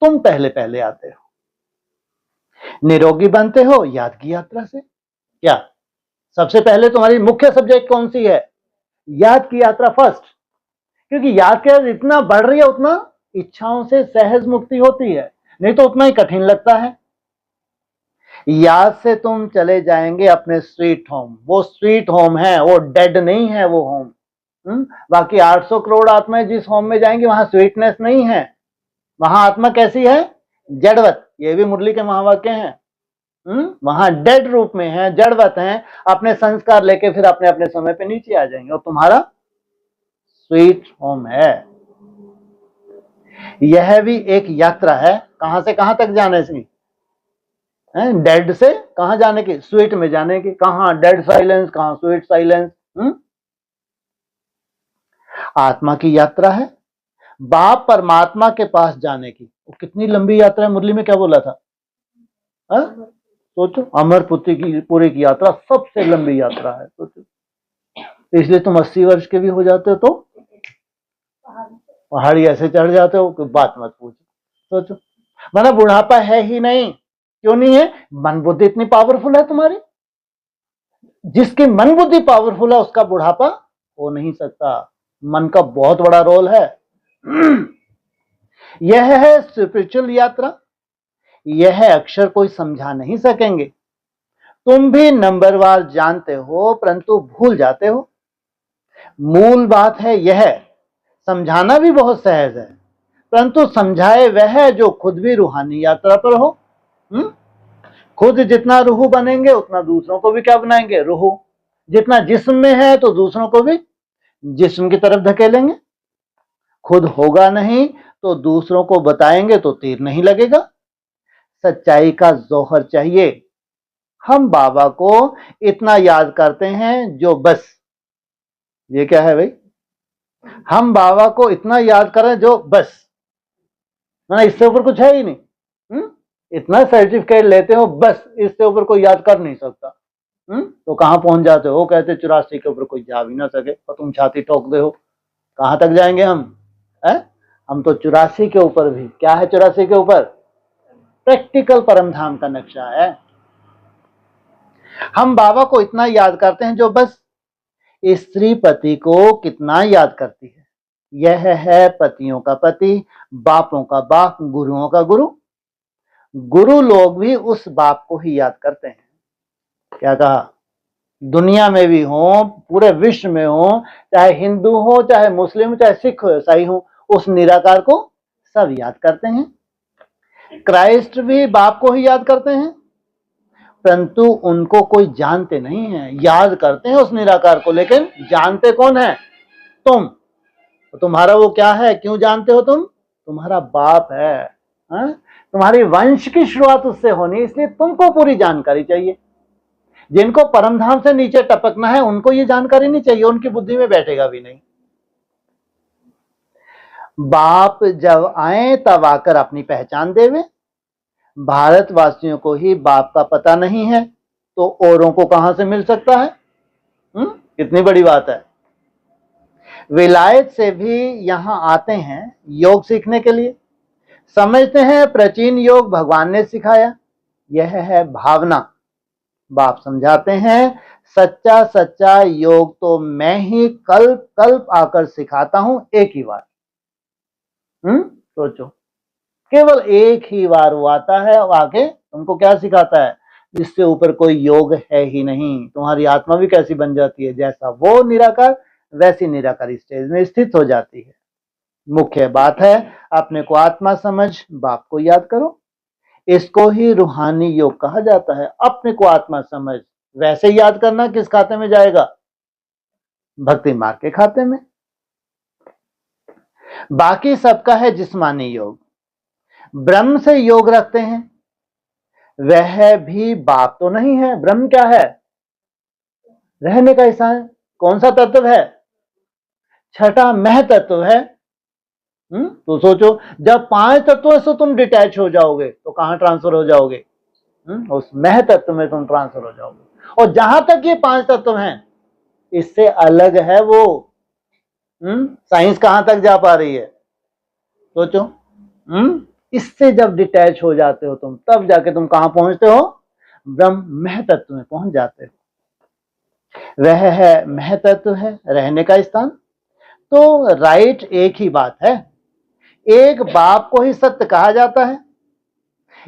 तुम पहले पहले आते हो। निरोगी बनते हो याद की यात्रा से। क्या सबसे पहले तुम्हारी मुख्य सब्जेक्ट कौन सी है? याद की यात्रा फर्स्ट। क्योंकि याद की यात्रा इतना बढ़ रही है उतना इच्छाओं से सहज मुक्ति होती है, नहीं तो उतना ही कठिन लगता है। याद से तुम चले जाएंगे अपने स्वीट होम। वो स्वीट होम है, वो डेड नहीं है वो होम। बाकी 800 करोड़ आत्माएं जिस होम में जाएंगी वहां स्वीटनेस नहीं है, वहां आत्मा कैसी है? जड़वत। ये भी मुरली के महावाक्य हैं। वहां डेड रूप में है, जड़वत है, अपने संस्कार लेके फिर अपने अपने समय पे नीचे आ जाएंगे, और तुम्हारा स्वीट होम है। यह भी एक यात्रा है, कहां से कहां तक जाने से? डेड से कहां जाने की? स्वीट में जाने की। कहां डेड साइलेंस, कहां स्वीट साइलेंस। आत्मा की यात्रा है, बाप परमात्मा के पास जाने की। वो कितनी लंबी यात्रा है, मुरली में क्या बोला था? सोचो, अमर पुरी की यात्रा सबसे लंबी यात्रा है। सोचो, इसलिए तुम 80 वर्ष के भी हो जाते हो तो पहाड़ी ऐसे चढ़ जाते हो कि बात मत पूछो। सोचो, माना बुढ़ापा है ही नहीं। क्यों नहीं है? मन बुद्धि इतनी पावरफुल है तुम्हारी। जिसकी मन बुद्धि पावरफुल है उसका बुढ़ापा हो नहीं सकता। मन का बहुत बड़ा रोल है। यह है स्पिरिचुअल यात्रा। यह अक्षर कोई समझा नहीं सकेंगे। तुम भी नंबरवार जानते हो परंतु भूल जाते हो। मूल बात है यह, समझाना भी बहुत सहज है परंतु समझाए वह जो खुद भी रूहानी यात्रा पर हो। खुद जितना रूह बनेंगे उतना दूसरों को भी क्या बनाएंगे? रूह। जितना जिस्म में है तो दूसरों को भी जिस्म की तरफ धकेलेंगे। खुद होगा नहीं तो दूसरों को बताएंगे तो तीर नहीं लगेगा। सच्चाई का जोहर चाहिए। हम बाबा को इतना याद करते हैं जो बस, ये क्या है भाई? हम बाबा को इतना याद करें जो बस, ना इससे ऊपर कुछ है ही नहीं। इतना सर्टिफिकेट लेते हो बस, इससे ऊपर कोई याद कर नहीं सकता। तो कहां पहुंच जाते हो? कहते 84 के ऊपर कोई जा भी ना सके और तुम छाती ठोक दे हो। कहां तक जाएंगे हम? हम तो 84 के ऊपर भी, क्या है 84 के ऊपर? प्रैक्टिकल परमधाम का नक्शा है। हम बाबा को इतना याद करते हैं जो बस, स्त्री पति को कितना याद करती है। यह है पतियों का पति, बापों का बाप, गुरुओं का गुरु। गुरु लोग भी उस बाप को ही याद करते हैं। क्या कहा? दुनिया में भी हो, पूरे विश्व में हो, चाहे हिंदू हो, चाहे मुस्लिम, चाहे सिख हो, ईसाई हो, उस निराकार को सब याद करते हैं। क्राइस्ट भी बाप को ही याद करते हैं, परंतु उनको कोई जानते नहीं है। याद करते हैं उस निराकार को, लेकिन जानते कौन है? तुम। तो तुम्हारा वो क्या है, क्यों जानते हो तुम? तुम्हारा बाप है, हा? तुम्हारी वंश की शुरुआत उससे होनी, इसलिए तुमको पूरी जानकारी चाहिए। जिनको परमधाम से नीचे टपकना है उनको ये जानकारी नहीं चाहिए, उनकी बुद्धि में बैठेगा भी नहीं। बाप जब आए तब आकर अपनी पहचान देवे। भारतवासियों को ही बाप का पता नहीं है तो औरों को कहां से मिल सकता है? कितनी बड़ी बात है। विलायत से भी यहां आते हैं योग सीखने के लिए, समझते हैं प्राचीन योग भगवान ने सिखाया, यह है भावना। बाप समझाते हैं सच्चा सच्चा योग तो मैं ही कल्प कल्प आकर सिखाता हूं, एक ही बार। सोचो, केवल एक ही बार वो आता है और आके तुमको क्या सिखाता है? जिससे ऊपर कोई योग है ही नहीं। तुम्हारी आत्मा भी कैसी बन जाती है, जैसा वो निराकार वैसी निराकारी स्टेज में स्थित हो जाती है। मुख्य बात है अपने को आत्मा समझ, बाप को याद करो। इसको ही रूहानी योग कहा जाता है। अपने को आत्मा समझ, वैसे याद करना किस खाते में जाएगा? भक्ति मार्ग के खाते में। बाकी सबका है जिस्मानी योग। ब्रह्म से योग रखते हैं, वह भी बाप तो नहीं है। ब्रह्म क्या है? रहने का हिस्सा है। कौन सा तत्व है? छठा मह तत्व है। तो सोचो, जब 5 तत्वों से तुम डिटैच हो जाओगे तो कहां ट्रांसफर हो जाओगे? उस मह तत्व में तुम ट्रांसफर हो जाओगे। और जहां तक ये 5 तत्व हैं, इससे अलग है वो। साइंस कहां तक जा पा रही है? सोचो। इससे जब डिटैच हो जाते हो तुम, तब जाके तुम कहां पहुंचते हो? ब्रह्म मह तत्व में पहुंच जाते हो। वह है मह तत्व है, रहने का स्थान। तो राइट, एक ही बात है। एक बाप को ही सत्य कहा जाता है।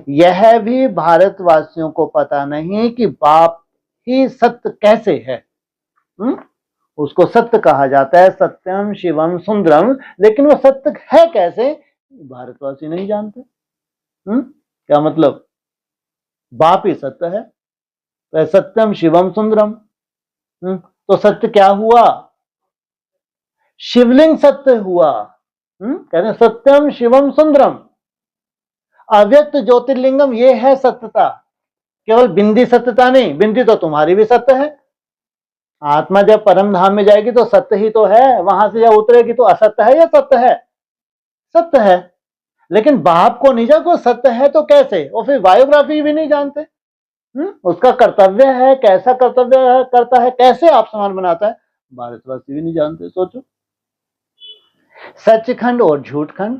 यह भी भारतवासियों को पता नहीं कि बाप ही सत्य कैसे है। उसको सत्य कहा जाता है, सत्यम शिवम सुंदरम, लेकिन वो सत्य है कैसे, भारतवासी नहीं जानते। क्या मतलब? बाप ही सत्य है, तो सत्यम शिवम सुंदरम। तो सत्य क्या हुआ? शिवलिंग सत्य हुआ। कहते हैं सत्यम शिवम सुंदरम। अव्यक्त ज्योतिर्लिंगम, ये है सत्यता। केवल बिंदी सत्यता नहीं, बिंदी तो तुम्हारी भी सत्य है। आत्मा जब परम धाम में जाएगी तो सत्य ही तो है, वहां से जब उतरेगी तो असत्य है या सत्य है? सत्य है। लेकिन बाप को नहीं, जब वो सत्य है तो कैसे? वो फिर बायोग्राफी भी नहीं जानते। उसका कर्तव्य है, कैसा कर्तव्य करता है, कैसे आप समान बनाता है, भारतवासी भी नहीं जानते। सोचो, सचखंड और झूठखंड।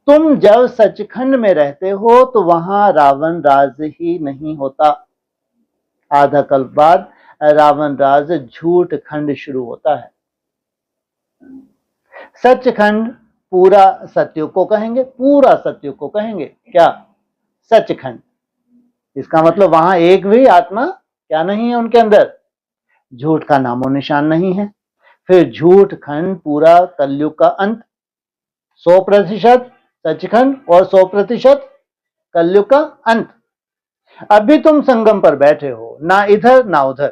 तुम जब सचखंड में रहते हो तो वहां रावण राज ही नहीं होता। आधा कल्प बाद रावण राज झूठ खंड शुरू होता है। सचखंड पूरा सत्युग को कहेंगे, पूरा सत्युग को कहेंगे क्या? सचखंड। इसका मतलब वहां एक भी आत्मा क्या नहीं है उनके अंदर, झूठ का नामो निशान नहीं है। फिर झूठ खंड पूरा कलयुग का अंत, 100% सचखंड और 100% कलयुग का अंत। अभी तुम संगम पर बैठे हो, ना इधर ना उधर,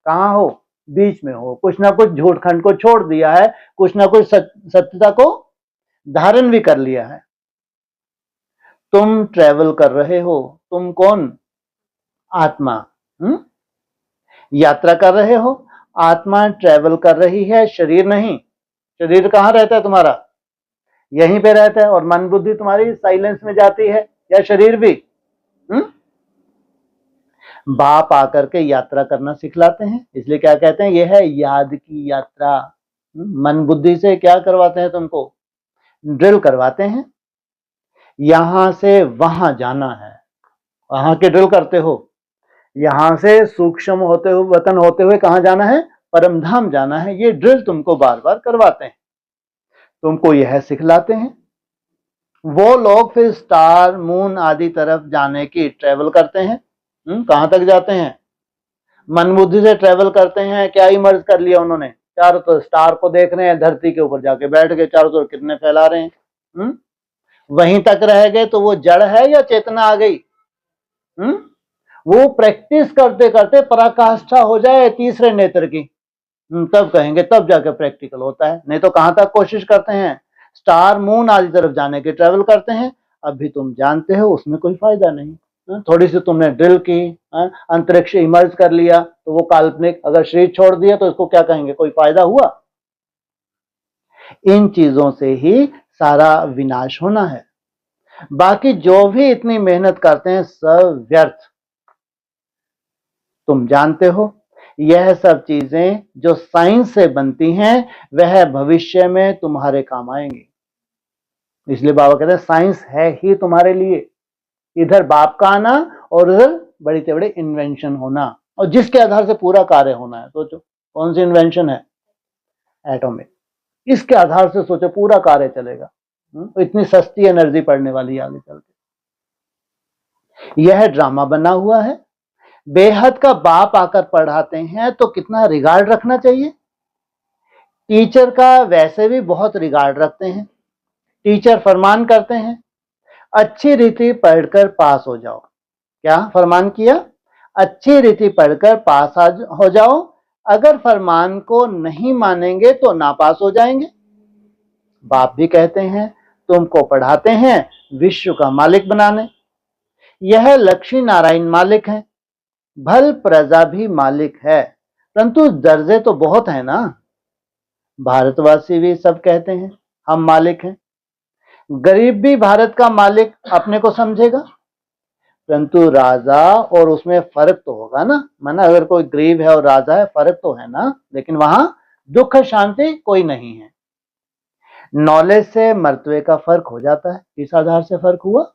कहां हो? बीच में हो। कुछ ना कुछ झूठ खंड को छोड़ दिया है, कुछ ना कुछ सत्यता को धारण भी कर लिया है। तुम ट्रेवल कर रहे हो। तुम कौन? आत्मा। यात्रा कर रहे हो। आत्मा ट्रेवल कर रही है, शरीर नहीं। शरीर कहां रहता है तुम्हारा? यहीं पे रहता है। और मन बुद्धि तुम्हारी साइलेंस में जाती है, या शरीर भी? बाप आकर के यात्रा करना सिखलाते हैं, इसलिए क्या कहते हैं? यह है याद की यात्रा। मन बुद्धि से क्या करवाते हैं तुमको? ड्रिल करवाते हैं। यहां से वहां जाना है, वहां के ड्रिल करते हो। यहां से सूक्ष्म होते हुए, वतन होते हुए कहां जाना है? परमधाम जाना है। ये ड्रिल तुमको बार बार करवाते हैं, तुमको यह सिखलाते हैं। वो लोग फिर स्टार मून आदि तरफ जाने की ट्रेवल करते हैं। कहां तक जाते हैं? मन बुद्धि से ट्रेवल करते हैं। क्या ही मर्ज कर लिया उन्होंने, चारों तरफ स्टार को देख रहे हैं, धरती के ऊपर जाके बैठ गए, चारों तरफ कितने फैला रहे हैं। वहीं तक रह गए तो वो जड़ है या चेतना आ गई? वो प्रैक्टिस करते करते पराकाष्ठा हो जाए तीसरे नेत्र की, तब कहेंगे, तब जाकर प्रैक्टिकल होता है। नहीं तो कहां तक कोशिश करते हैं, स्टार मून आदि तरफ जाने की ट्रेवल करते हैं। अभी तुम जानते हो उसमें कोई फायदा नहीं। थोड़ी सी तुमने ड्रिल की, अंतरिक्ष इमर्ज कर लिया तो वो काल्पनिक, अगर शरीर छोड़ दिया तो इसको क्या कहेंगे, कोई फायदा हुआ? इन चीजों से ही सारा विनाश होना है। बाकी जो भी इतनी मेहनत करते हैं सब व्यर्थ। तुम जानते हो यह सब चीजें जो साइंस से बनती हैं वह भविष्य में तुम्हारे काम आएंगी। इसलिए बाबा कहते हैं साइंस है ही तुम्हारे लिए। इधर बाप का आना और उधर बड़ी से बड़ी इन्वेंशन होना, और जिसके आधार से पूरा कार्य होना है। सोचो कौन सी इन्वेंशन है? एटॉमिक। इसके आधार से सोचो पूरा कार्य चलेगा। इतनी सस्ती एनर्जी पड़ने वाली आगे चल के। यह ड्रामा बना हुआ है। बेहद का बाप आकर पढ़ाते हैं तो कितना रिगार्ड रखना चाहिए। टीचर का वैसे भी बहुत रिगार्ड रखते हैं। टीचर फरमान करते हैं अच्छी रीति पढ़कर पास हो जाओ। क्या फरमान किया? अच्छी रीति पढ़कर पास हो जाओ। अगर फरमान को नहीं मानेंगे तो नापास हो जाएंगे। बाप भी कहते हैं तुमको पढ़ाते हैं विश्व का मालिक बनाने। यह लक्ष्मी नारायण मालिक है, भल प्रजा भी मालिक है, परंतु दर्जे तो बहुत है ना। भारतवासी भी सब कहते हैं हम मालिक हैं। गरीब भी भारत का मालिक अपने को समझेगा, परंतु राजा और उसमें फर्क तो होगा ना। माना अगर कोई गरीब है और राजा है, फर्क तो है ना, लेकिन वहां दुख शांति कोई नहीं है। नॉलेज से मर्तबे का फर्क हो जाता है। इस आधार से फर्क हुआ।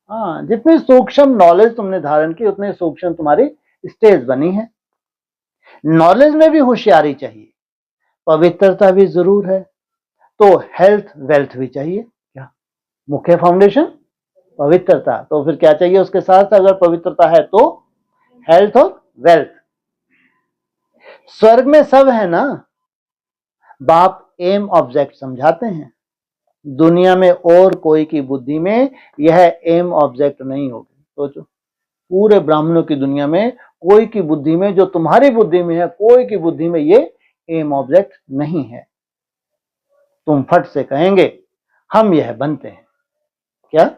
हाँ, जितनी सूक्ष्म नॉलेज तुमने धारण की उतनी सूक्ष्म तुम्हारी स्टेज बनी है। नॉलेज में भी होशियारी चाहिए, पवित्रता भी जरूर है, तो हेल्थ वेल्थ भी चाहिए। क्या मुख्य फाउंडेशन? पवित्रता। तो फिर क्या चाहिए उसके साथ? अगर पवित्रता है तो हेल्थ और वेल्थ। स्वर्ग में सब है ना। बाप एम ऑब्जेक्ट समझाते हैं। दुनिया में और कोई की बुद्धि में यह एम ऑब्जेक्ट नहीं होगी। सोचो पूरे ब्राह्मणों की दुनिया में कोई की बुद्धि में, जो तुम्हारी बुद्धि में है, कोई की बुद्धि में ये एम ऑब्जेक्ट नहीं है। तुम फट से कहेंगे हम यह बनते हैं। क्या?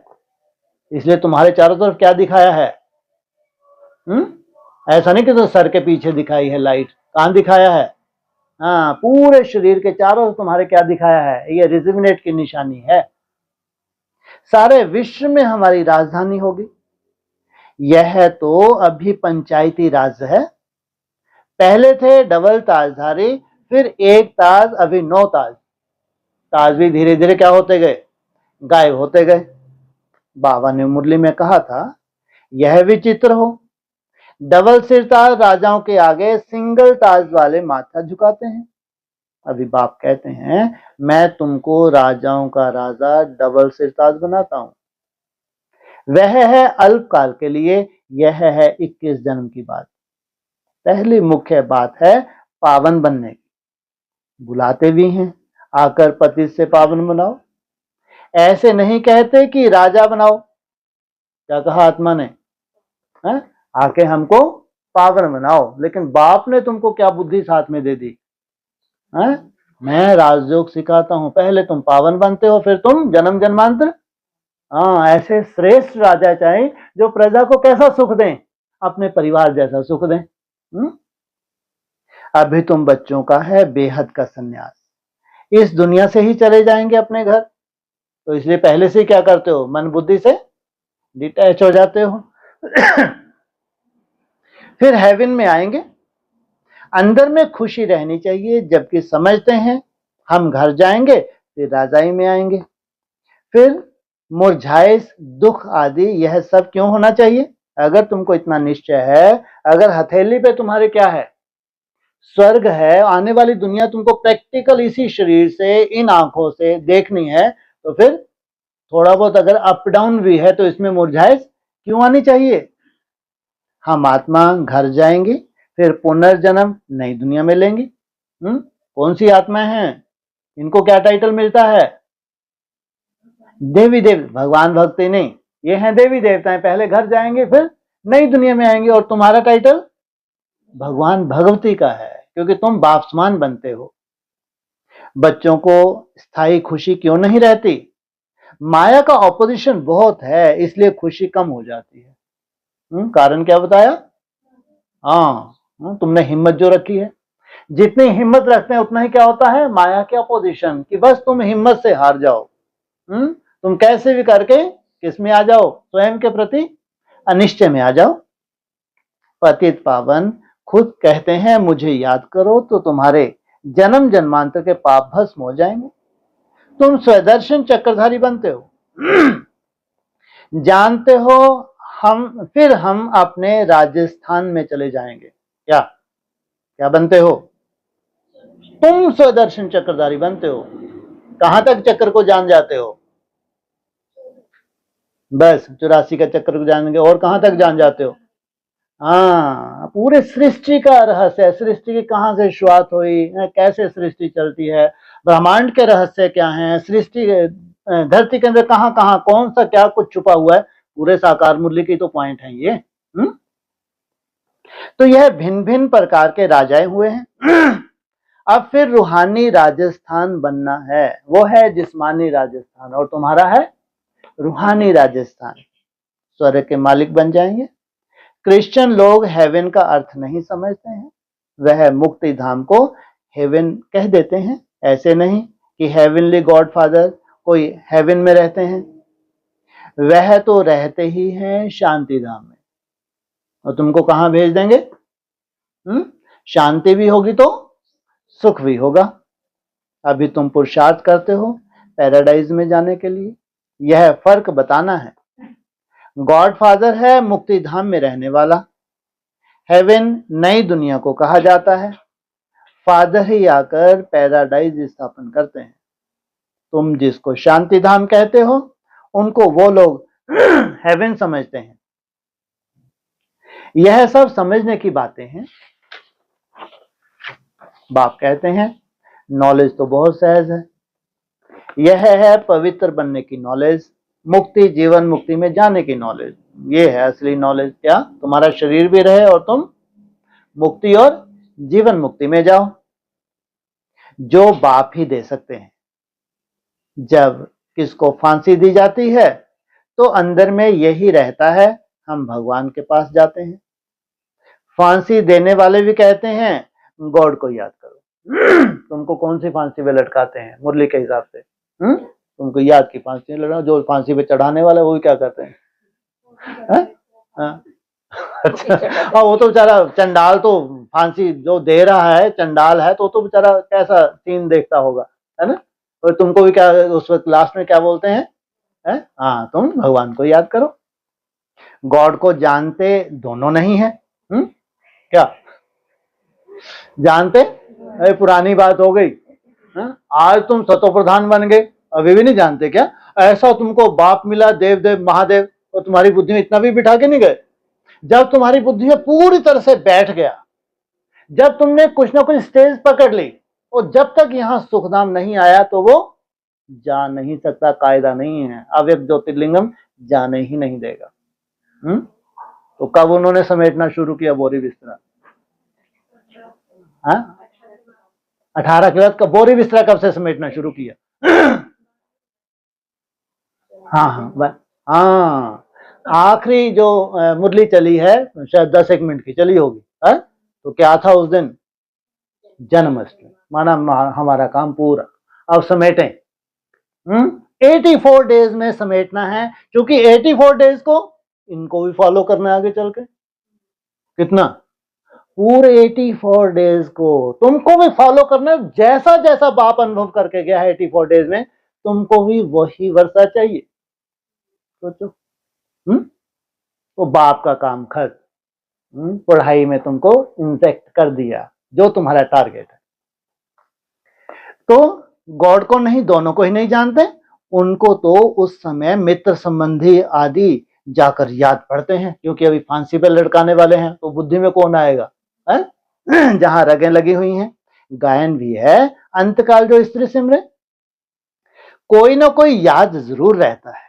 इसलिए तुम्हारे चारों तरफ क्या दिखाया है? ऐसा नहीं कि तो सर के पीछे दिखाई है लाइट, कहां दिखाया है? हाँ, पूरे शरीर के चारों तुम्हारे क्या दिखाया है? ये रिजुविनेट की निशानी है। सारे विश्व में हमारी राजधानी होगी। यह तो अभी पंचायती राज है। पहले थे डबल ताजधारी, फिर एक ताज, अभी 9 ताज। ताज भी धीरे धीरे क्या होते गए? गायब होते गए। बाबा ने मुरली में कहा था यह विचित्र हो, डबल सिर ताज राजाओं के आगे सिंगल ताज वाले माथा झुकाते हैं। अभी बाप कहते हैं मैं तुमको राजाओं का राजा डबल सिर ताज बनाता हूं। वह है अल्पकाल के लिए, यह है 21 जन्म की बात। पहली मुख्य बात है पावन बनने की। बुलाते भी हैं आकर पति से पावन बनाओ। ऐसे नहीं कहते कि राजा बनाओ। क्या कहा आत्मा ने? है? आके हमको पावन बनाओ। लेकिन बाप ने तुमको क्या बुद्धि साथ में दे दी है? मैं राजयोग सिखाता हूं, पहले तुम पावन बनते हो फिर तुम जन्म जन्मांतर। हाँ, ऐसे श्रेष्ठ राजा चाहे जो प्रजा को कैसा सुख दें? अपने परिवार जैसा सुख दें। अभी तुम बच्चों का है बेहद का सन्यास, इस दुनिया से ही चले जाएंगे अपने घर, तो इसलिए पहले से क्या करते हो? मन बुद्धि से डिटैच हो जाते हो। फिर हेवन में आएंगे। अंदर में खुशी रहनी चाहिए, जबकि समझते हैं हम घर जाएंगे फिर राजाई में आएंगे। फिर मुरझाए दुख आदि यह सब क्यों होना चाहिए? अगर तुमको इतना निश्चय है, अगर हथेली पे तुम्हारे क्या है? स्वर्ग है, आने वाली दुनिया तुमको प्रैक्टिकल इसी शरीर से इन आंखों से देखनी है, तो फिर थोड़ा बहुत अगर अप डाउन भी है तो इसमें मुरझाइश क्यों आनी चाहिए? हम आत्मा घर जाएंगे फिर पुनर्जन्म नई दुनिया में लेंगे। कौन सी आत्मा है? इनको क्या टाइटल मिलता है? देवी देव भगवान भक्ति नहीं, ये हैं देवी देवताएं। पहले घर जाएंगे फिर नई दुनिया में आएंगे, और तुम्हारा टाइटल भगवान भगवती का है, क्योंकि तुम बापसमान बनते हो। बच्चों को स्थायी खुशी क्यों नहीं रहती? माया का ऑपोजिशन बहुत है, इसलिए खुशी कम हो जाती है। कारण क्या बताया? हाँ, तुमने हिम्मत जो रखी है, जितनी हिम्मत रखते हैं उतना ही क्या होता है? माया के अपोजिशन, कि बस तुम हिम्मत से हार जाओ। तुम कैसे भी करके किस में आ जाओ? स्वयं के प्रति अनिश्चय में आ जाओ। पतित पावन खुद कहते हैं मुझे याद करो तो तुम्हारे जन्म जन्मांतर के पाप भस्म हो जाएंगे। तुम स्वदर्शन चक्रधारी बनते हो। जानते हो हम अपने राजस्थान में चले जाएंगे। क्या क्या बनते हो? तुम स्वदर्शन चक्रधारी बनते हो। कहां तक चक्र को जान जाते हो? बस 84 का चक्र को जानेंगे, और कहां तक जान जाते हो? हाँ, पूरे सृष्टि का रहस्य, सृष्टि की कहां से शुरुआत हुई, कैसे सृष्टि चलती है, ब्रह्मांड के रहस्य क्या हैं, सृष्टि धरती के अंदर कहां कहां कौन सा क्या कुछ छुपा हुआ है, पूरे साकार मुरली की तो पॉइंट है ये। तो यह भिन्न भिन्न प्रकार के राजाएं हुए हैं। अब फिर रूहानी राजस्थान बनना है, वो है जिस्मानी राजस्थान, और तुम्हारा है रूहानी राजस्थान। स्वर्ग के मालिक बन जाएंगे। क्रिश्चियन लोग हेवन का अर्थ नहीं समझते हैं, वह मुक्ति धाम को हेवन कह देते हैं। ऐसे नहीं कि हेवनली गॉड फादर कोई हेवन में रहते हैं, वह तो रहते ही हैं शांति धाम में, और तुमको कहां भेज देंगे? शांति भी होगी तो सुख भी होगा। अभी तुम पुरुषार्थ करते हो पैराडाइज में जाने के लिए, यह फर्क बताना है। गॉड फादर है मुक्ति धाम में रहने वाला, हेवन नई दुनिया को कहा जाता है। फादर ही आकर पैराडाइज स्थापन करते हैं। तुम जिसको शांति धाम कहते हो उनको वो लोग हेवन समझते हैं। यह सब समझने की बातें हैं। बाप कहते हैं नॉलेज तो बहुत सहज है, यह है पवित्र बनने की नॉलेज, मुक्ति जीवन मुक्ति में जाने की नॉलेज। ये है असली नॉलेज। क्या? तुम्हारा शरीर भी रहे और तुम मुक्ति और जीवन मुक्ति में जाओ, जो बाप ही दे सकते हैं। जब किसको फांसी दी जाती है तो अंदर में यही रहता है, हम भगवान के पास जाते हैं। फांसी देने वाले भी कहते हैं गॉड को याद करो। तुमको कौन सी फांसी पे लटकाते हैं मुरली के हिसाब से? तुमको याद की फांसी लगा, जो फांसी पे चढ़ाने वाला वो क्या करते हैं? अच्छा, वो तो बेचारा चंडाल, तो फांसी जो दे रहा है चंडाल है, तो बेचारा कैसा सीन देखता होगा, है ना? और तुमको भी क्या उस वक्त लास्ट में क्या बोलते हैं? हाँ, तुम भगवान को याद करो। गॉड को जानते दोनों नहीं है। क्या जानते? अरे पुरानी बात हो गई। आज तुम सतो प्रधान बन गए, अभी भी नहीं जानते क्या? ऐसा तुमको बाप मिला, देव देव महादेव, और तुम्हारी बुद्धि में इतना भी बिठा के नहीं गए? जब तुम्हारी बुद्धि में पूरी तरह से बैठ गया, जब तुमने कुछ ना कुछ स्टेज पकड़ ली, और जब तक यहां सुखधाम नहीं आया तो वो जा नहीं सकता। कायदा नहीं है, अव्यक्त ज्योतिर्लिंगम जाने ही नहीं देगा। तो कब उन्होंने समेटना शुरू किया बोरी बिस्तरा? 18 के बाद बोरी बिस्तरा कब से समेटना शुरू किया? हाँ, आखिरी जो मुरली चली है शायद 10-1 मिनट की चली होगी। तो क्या था उस दिन? जन्माष्टमी। माना हमारा काम पूरा, अब समेटें। 84 डेज में समेटना है, क्योंकि 84 डेज को इनको भी फॉलो करना है आगे चल के। कितना? पूरे 84 डेज को तुमको भी फॉलो करना है। जैसा जैसा बाप अनुभव करके गया है 84 डेज में, तुमको भी वही वर्षा चाहिए। सोचो। तो बाप का काम खत्म। पढ़ाई में तुमको इंजेक्ट कर दिया जो तुम्हारा टारगेट है। तो गॉड को नहीं, दोनों को ही नहीं जानते। उनको तो उस समय मित्र संबंधी आदि जाकर याद पड़ते हैं, क्योंकि अभी फांसी पे लटकाने वाले हैं, तो बुद्धि में कौन आएगा? जहां रगें लगी हुई हैं। गायन भी है अंतकाल जो स्त्री सिमरे। कोई ना कोई याद जरूर रहता है।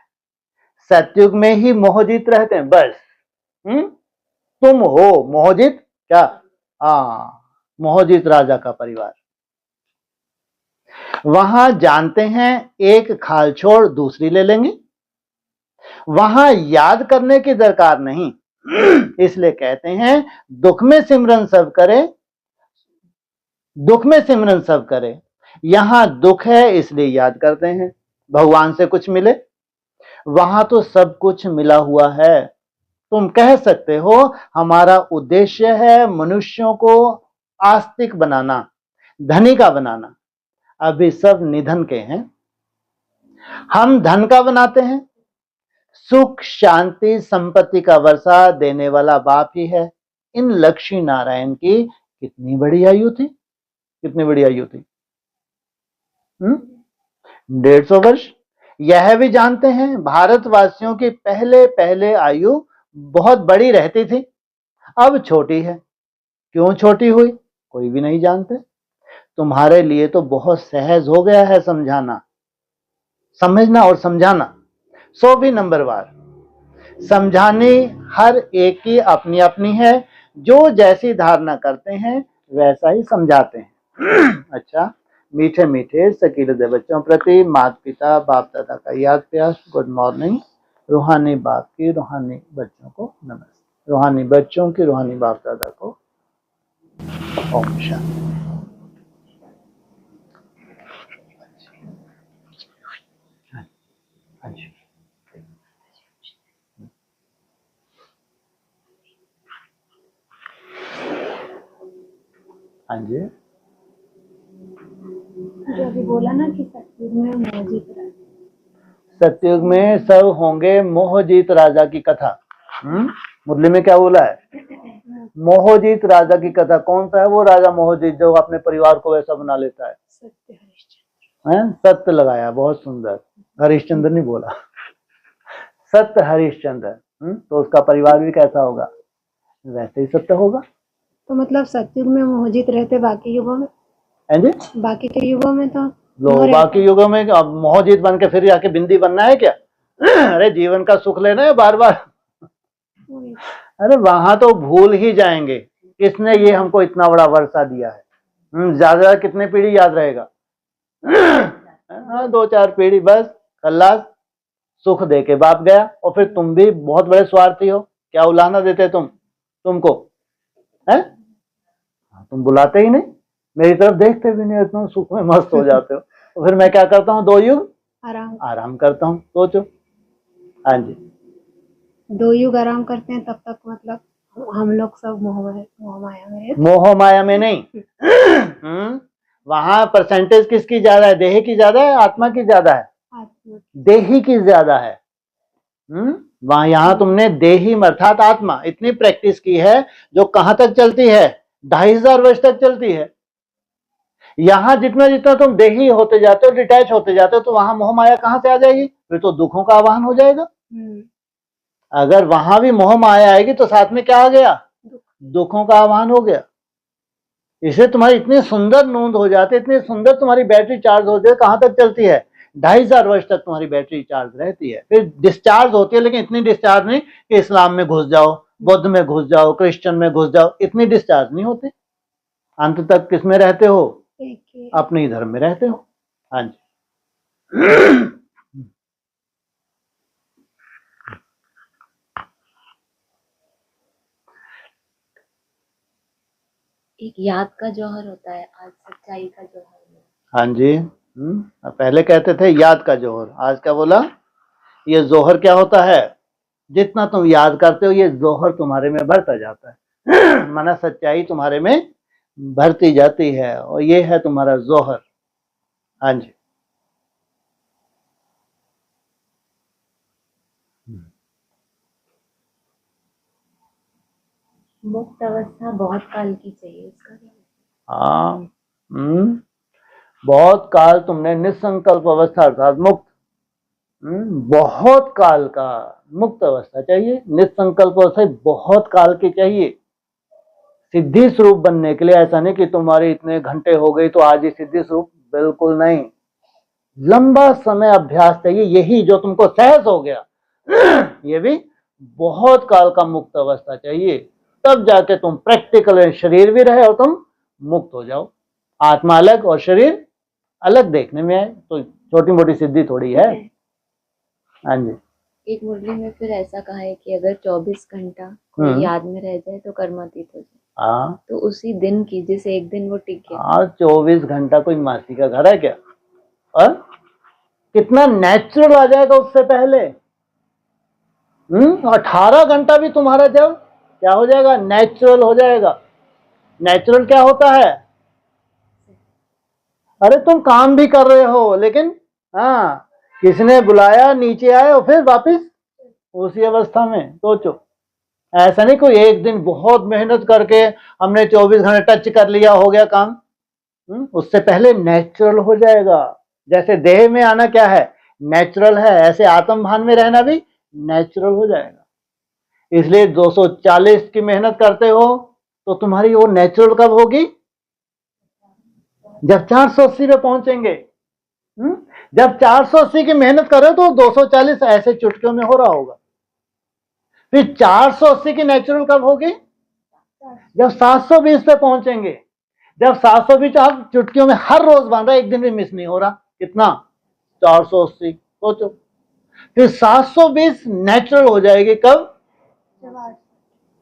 सतयुग में ही मोहजित रहते हैं बस। तुम हो मोहजित क्या? हाँ, मोहजित राजा का परिवार। वहां जानते हैं एक खाल छोड़ दूसरी ले लेंगे, वहां याद करने की दरकार नहीं। इसलिए कहते हैं दुख में सिमरन सब करे, दुख में सिमरन सब करे। यहां दुख है इसलिए याद करते हैं। भगवान से कुछ मिले, वहां तो सब कुछ मिला हुआ है। तुम कह सकते हो हमारा उद्देश्य है मनुष्यों को आस्तिक बनाना, धनी का बनाना। अभी सब निधन के हैं, हम धन का बनाते हैं। सुख शांति संपत्ति का वर्षा देने वाला बाप ही है। इन लक्ष्मी नारायण की कितनी बड़ी आयु थी, कितनी बड़ी आयु थी? 150 वर्ष। यह भी जानते हैं भारतवासियों की पहले पहले आयु बहुत बड़ी रहती थी, अब छोटी है। क्यों छोटी हुई कोई भी नहीं जानते। तुम्हारे लिए तो बहुत सहज हो गया है समझाना, समझना और समझाना। 100 नंबरवार समझाने हर एक की अपनी अपनी है, जो जैसी धारणा करते हैं वैसा ही समझाते हैं। अच्छा, मीठे मीठे सकीले बच्चों प्रति माता पिता बाप दादा का याद प्यार। Good morning. रूहानी बाप की रूहानी बच्चों को नमस्ते, रूहानी बच्चों की रूहानी बाप दादा को ओम शांति। हाँ जी, जो अभी बोला ना कि सतयुग में मोहजीत राजा, सतयुग में सब होंगे मोहजीत राजा की कथा। मुरली में क्या बोला है? मोहजीत राजा की कथा। कौन सा है वो राजा मोहजीत जो अपने परिवार को वैसा बना लेता है? सत्य हरिश्चंद्र। सत्य लगाया, बहुत सुंदर। हरिश्चंद्र नहीं बोला, सत्य हरिश्चंद्र। तो उसका परिवार भी कैसा होगा? वैसे ही सत्य होगा। तो मतलब सतयुग में मोहजीत रहते, बाकी युगों में, बाकी के युगों में तो बाकी युगों में अब मोहजीत बन के फिर आके बिंदी बनना है क्या? अरे जीवन का सुख लेना है बार बार। अरे वहां तो भूल ही जाएंगे किसने ये हमको इतना बड़ा वर्षा दिया है। ज्यादा कितने पीढ़ी याद रहेगा? हाँ, 2-4 पीढ़ी बस। खल्लास, सुख दे के बाप गया। और फिर तुम भी बहुत बड़े स्वार्थी हो, क्या उलाहना देते तुमको है? तुम बुलाते ही नहीं, मेरी तरफ देखते भी नहीं, इतना सुख में मस्त हो जाते हो। तो फिर मैं क्या करता हूँ? 2 युग आराम करता हूँ। सोचो। हाँ जी, 2 युग आराम करते हैं, तब तक मतलब हम लोग सब मोह माया में। मोह माया में नहीं। वहां परसेंटेज किसकी ज्यादा है? देही की ज्यादा है, आत्मा की ज्यादा है? देही की ज्यादा है। वहां यहाँ तुमने देही अर्थात आत्मा इतनी प्रैक्टिस की है जो कहां तक चलती है? 2500 वर्ष तक चलती है। यहां जितना जितना तुम देही होते जाते हो, डिटैच होते जाते हो, तो वहां मोह माया कहां से आ जाएगी? फिर तो दुखों का आवाहन हो जाएगा। अगर वहां भी मोह माया आएगी तो साथ में क्या आ गया? दुखों का आवाहन हो गया। इसे तुम्हारी इतनी सुंदर नींद हो जाती है, इतनी सुंदर तुम्हारी बैटरी चार्ज हो जाती, कहां तक चलती है? 2500 वर्ष तक तुम्हारी बैटरी चार्ज रहती है। फिर डिस्चार्ज होती है, लेकिन इतनी डिस्चार्ज नहीं कि इस्लाम में घुस जाओ, बुद्ध में घुस जाओ, क्रिश्चियन में घुस जाओ, इतनी डिस्चार्ज नहीं होती। अंत तक किस में रहते हो? अपने ही धर्म में रहते हो। हाँ जी। एक याद का जौहर होता है, आज सच्चाई का जौहर। हाँ जी। पहले कहते थे याद का जौहर, आज क्या बोला? ये जौहर क्या होता है? जितना तुम याद करते हो ये जौहर तुम्हारे में भरता जाता है। माना सच्चाई तुम्हारे में भरती जाती है, और ये है तुम्हारा जौहर। हाँ जी। मुक्त अवस्था बहुत काल की चाहिए, इसका क्या? हाँ, बहुत काल तुमने निसंकल्प अवस्था अर्थात मुक्त, बहुत काल का मुक्त अवस्था चाहिए। निसंकल्प अवस्था बहुत काल की चाहिए सिद्धि स्वरूप बनने के लिए। ऐसा नहीं कि तुम्हारे इतने घंटे हो गए तो आज ही सिद्धि स्वरूप, बिल्कुल नहीं। लंबा समय अभ्यास चाहिए। यही जो तुमको सहज हो गया ये भी बहुत काल का मुक्त अवस्था चाहिए, तब जाके तुम प्रैक्टिकल शरीर भी रहे और तुम मुक्त हो जाओ। आत्मा अलग और शरीर अलग देखने में है तो छोटी मोटी सिद्धि थोड़ी है। हाँ जी। एक मुरली में फिर ऐसा कहा है कि अगर 24 घंटा कोई याद में रह जाए तो कर्मातीत हो जाए। हाँ, तो उसी दिन की, जिसे एक दिन वो टिक गया। हाँ, 24 घंटा कोई मासी का घर है क्या? और कितना नेचुरल आ जाएगा उससे पहले। 18 घंटा भी तुम्हारा जब क्या हो जाएगा, नेचुरल हो जाएगा। नेचुरल क्या होता है? अरे तुम काम भी कर रहे हो लेकिन हाँ, किसने बुलाया, नीचे आए और फिर वापस उसी अवस्था में। सोचो, ऐसा नहीं कोई एक दिन बहुत मेहनत करके हमने 24 घंटे टच कर लिया, हो गया काम। उससे पहले नेचुरल हो जाएगा। जैसे देह में आना क्या है, नेचुरल है, ऐसे आत्म भान में रहना भी नेचुरल हो जाएगा। इसलिए 240 की मेहनत करते हो तो तुम्हारी वो नेचुरल कब होगी? जब 480 पे पहुंचेंगे। जब 480 की मेहनत कर रहे हो तो 240 ऐसे चुटकियों में हो रहा होगा। फिर 480 की नेचुरल कब होगी? जब 720 पे पहुंचेंगे। जब 720 आप चुटकियों में हर रोज बन रहा है, एक दिन भी मिस नहीं हो रहा। कितना? 480। सोचो, फिर 720 नेचुरल हो जाएगी कब?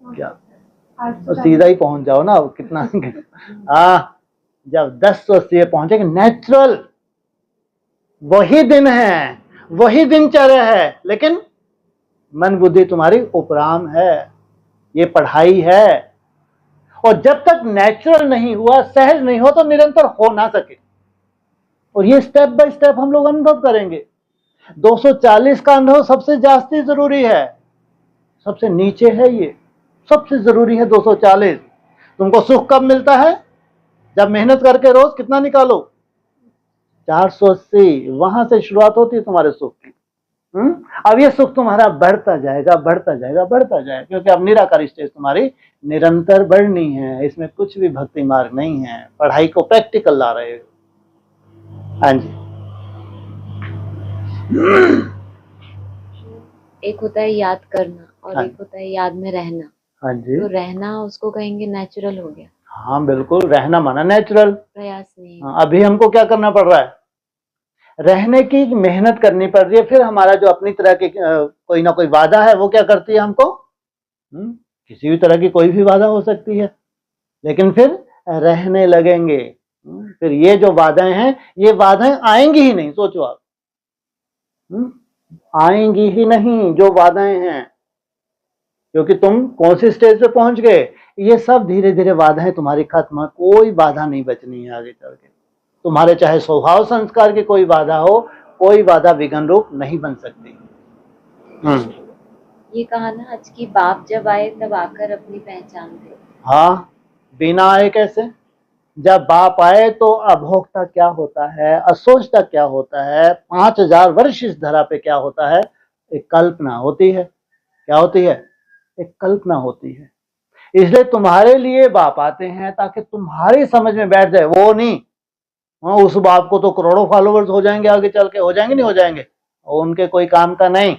क्या तो सीधा ही पहुंच जाओ ना। अब कितना जब 1080 पहुंचेंगे नेचुरल। वही दिन है, वही दिनचर्या है, लेकिन मन बुद्धि तुम्हारी उपराम है, ये पढ़ाई है। और जब तक नेचुरल नहीं हुआ, सहज नहीं हो, तो निरंतर हो ना सके। और ये स्टेप बाय स्टेप हम लोग अनुभव करेंगे। 240 का अनुभव सबसे जास्ती जरूरी है, सबसे नीचे है ये, सबसे जरूरी है 240। तुमको सुख कब मिलता है? जब मेहनत करके रोज कितना निकालो? 480। वहां से शुरुआत होती है तुम्हारे सुख की। अब ये सुख तुम्हारा बढ़ता जाएगा, बढ़ता जाएगा, बढ़ता जाएगा, क्योंकि अब निराकार स्टेज तुम्हारी निरंतर बढ़नी है। इसमें कुछ भी भक्ति मार्ग नहीं है, पढ़ाई को प्रैक्टिकल ला रहे हो। हाँ जी। एक होता है याद करना और हाँ। एक होता है याद में रहना। हाँ जी। तो रहना उसको कहेंगे नेचुरल हो गया। हाँ बिल्कुल, रहना माना नेचुरल। प्रयास नहीं। अभी हमको क्या करना पड़ रहा है? रहने की मेहनत करनी पड़ रही है। फिर हमारा जो अपनी तरह की कोई ना कोई वादा है, वो क्या करती है हमको? किसी भी तरह की कोई भी वादा हो सकती है, लेकिन फिर रहने लगेंगे। फिर ये जो वादाएं हैं, ये वादाएं आएंगी ही नहीं। सोचो आप, आएंगी ही नहीं जो वादाएं हैं, क्योंकि तुम कौन सी स्टेज पे पहुंच गए। ये सब धीरे धीरे बाधाएं तुम्हारी खत्म, कोई बाधा नहीं बचनी है आगे चल के। तुम्हारे चाहे स्वभाव संस्कार की कोई बाधा हो, कोई बाधा विघ्न रूप नहीं बन सकती। ये कहा ना आज की, बाप जब आए तब आकर अपनी पहचान दे। हाँ, बिना आए कैसे? जब बाप आए तो अभोक्ता क्या होता है, असोचता क्या होता है, 5000 वर्ष इस धरा पे क्या होता है, एक कल्पना होती है। क्या होती है? एक कल्पना होती है। इसलिए तुम्हारे लिए बाप आते हैं ताकि तुम्हारी समझ में बैठ जाए। वो नहीं, उस बाप को तो करोड़ों फॉलोवर्स हो जाएंगे आगे चल के, हो जाएंगे नहीं हो जाएंगे, उनके कोई काम का नहीं।